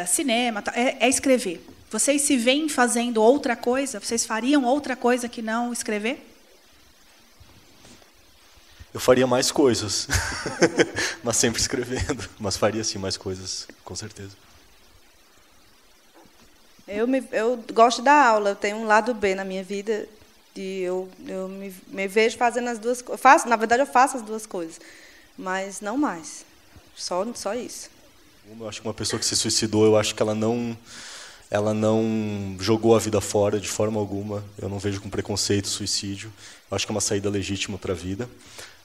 cinema, é escrever. Vocês se veem fazendo outra coisa? Vocês fariam outra coisa que não escrever? Eu faria mais coisas, mas sempre escrevendo. Mas faria, sim, mais coisas, com certeza. Eu gosto da aula, eu tenho um lado B na minha vida, e eu me vejo fazendo as duas coisas. Na verdade, eu faço as duas coisas, mas não mais. Só isso. Eu acho que uma pessoa que se suicidou, eu acho que ela não jogou a vida fora de forma alguma. Eu não vejo com preconceito suicídio. Eu acho que é uma saída legítima para a vida.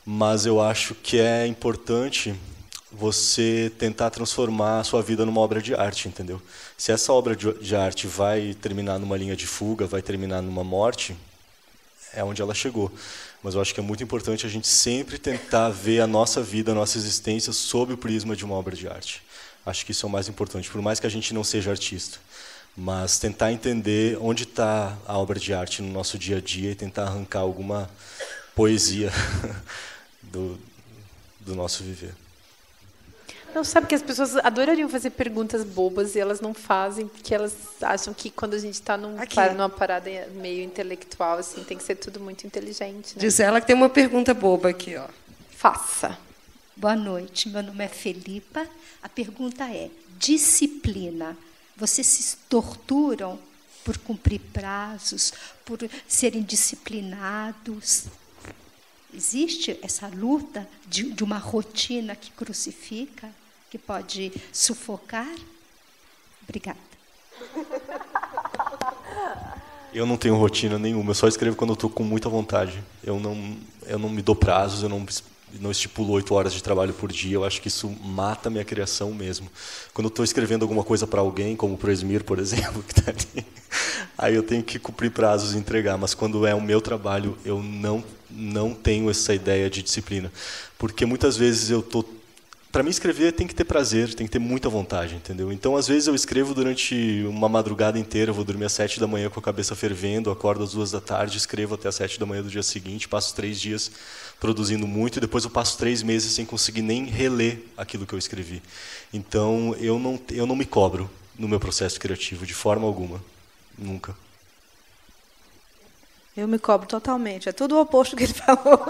Mas eu acho que é importante você tentar transformar a sua vida numa obra de arte, entendeu? Se essa obra de arte vai terminar numa linha de fuga, vai terminar numa morte, é onde ela chegou. Mas eu acho que é muito importante a gente sempre tentar ver a nossa vida, a nossa existência, sob o prisma de uma obra de arte. Acho que isso é o mais importante, por mais que a gente não seja artista. Mas tentar entender onde está a obra de arte no nosso dia a dia e tentar arrancar alguma poesia do nosso viver. Não, sabe que as pessoas adorariam fazer perguntas bobas e elas não fazem, porque elas acham que quando a gente está numa parada meio intelectual, assim, tem que ser tudo muito inteligente. Né? Diz ela que tem uma pergunta boba aqui, ó. Faça. Boa noite, meu nome é Felipa. A pergunta é: disciplina. Vocês se torturam por cumprir prazos, por serem disciplinados? Existe essa luta de uma rotina que crucifica, que pode sufocar? Obrigada. Eu não tenho rotina nenhuma, eu só escrevo quando eu estou com muita vontade. Eu não me dou prazos, eu não estipulo 8 horas de trabalho por dia. Eu acho que isso mata a minha criação mesmo. Quando eu estou escrevendo alguma coisa para alguém, como para o Esmir, por exemplo, que está ali, aí eu tenho que cumprir prazos e entregar. Mas quando é o meu trabalho, eu não tenho essa ideia de disciplina. Porque muitas vezes para mim, escrever tem que ter prazer, tem que ter muita vontade, entendeu? Então, às vezes, eu escrevo durante uma madrugada inteira, eu vou dormir às 7 da manhã com a cabeça fervendo, acordo às 2 da tarde, escrevo até às 7 da manhã do dia seguinte, passo 3 dias produzindo muito, e depois eu passo 3 meses sem conseguir nem reler aquilo que eu escrevi. Então, eu não me cobro no meu processo criativo, de forma alguma. Nunca. Eu me cobro totalmente. É tudo o oposto que ele falou.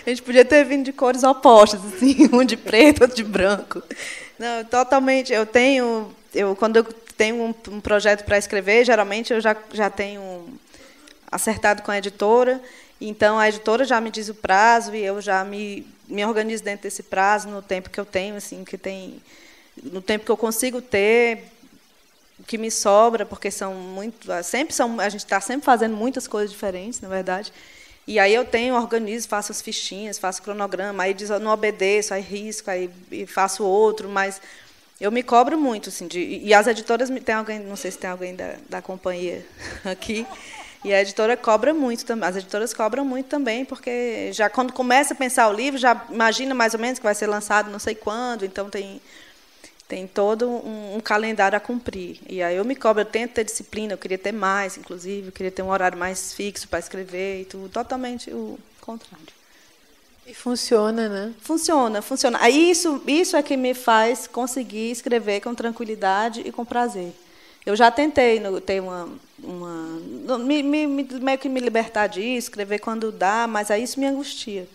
A gente podia ter vindo de cores opostas, assim, um de preto, outro de branco. Não, totalmente. Quando eu tenho um projeto para escrever, geralmente eu já tenho acertado com a editora. Então, a editora já me diz o prazo e eu já me organizo dentro desse prazo, no tempo que eu tenho, assim, no tempo que eu consigo ter, o que me sobra, porque a gente está sempre fazendo muitas coisas diferentes, na verdade. E aí eu organizo, faço as fichinhas, faço cronograma, aí diz, eu não obedeço, aí risco, aí faço outro, mas eu me cobro muito, assim, e as editoras, tem alguém, não sei se tem alguém da companhia aqui, e a editora cobra muito também, as editoras cobram muito também, porque já quando começa a pensar o livro, já imagina mais ou menos que vai ser lançado não sei quando, então tem todo um calendário a cumprir. E aí eu me cobro, eu tento ter disciplina, eu queria ter mais, inclusive, eu queria ter um horário mais fixo para escrever, e tudo, totalmente o contrário. E funciona, né? Funciona. Aí isso é que me faz conseguir escrever com tranquilidade e com prazer. Eu já tentei ter meio que me libertar disso, escrever quando dá, mas aí isso me angustia.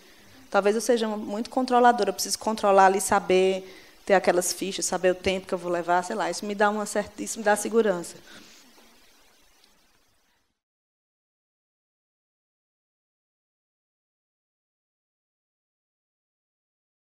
Talvez eu seja muito controladora, eu preciso controlar ali, saber ter aquelas fichas, saber o tempo que eu vou levar, sei lá, isso me dá segurança.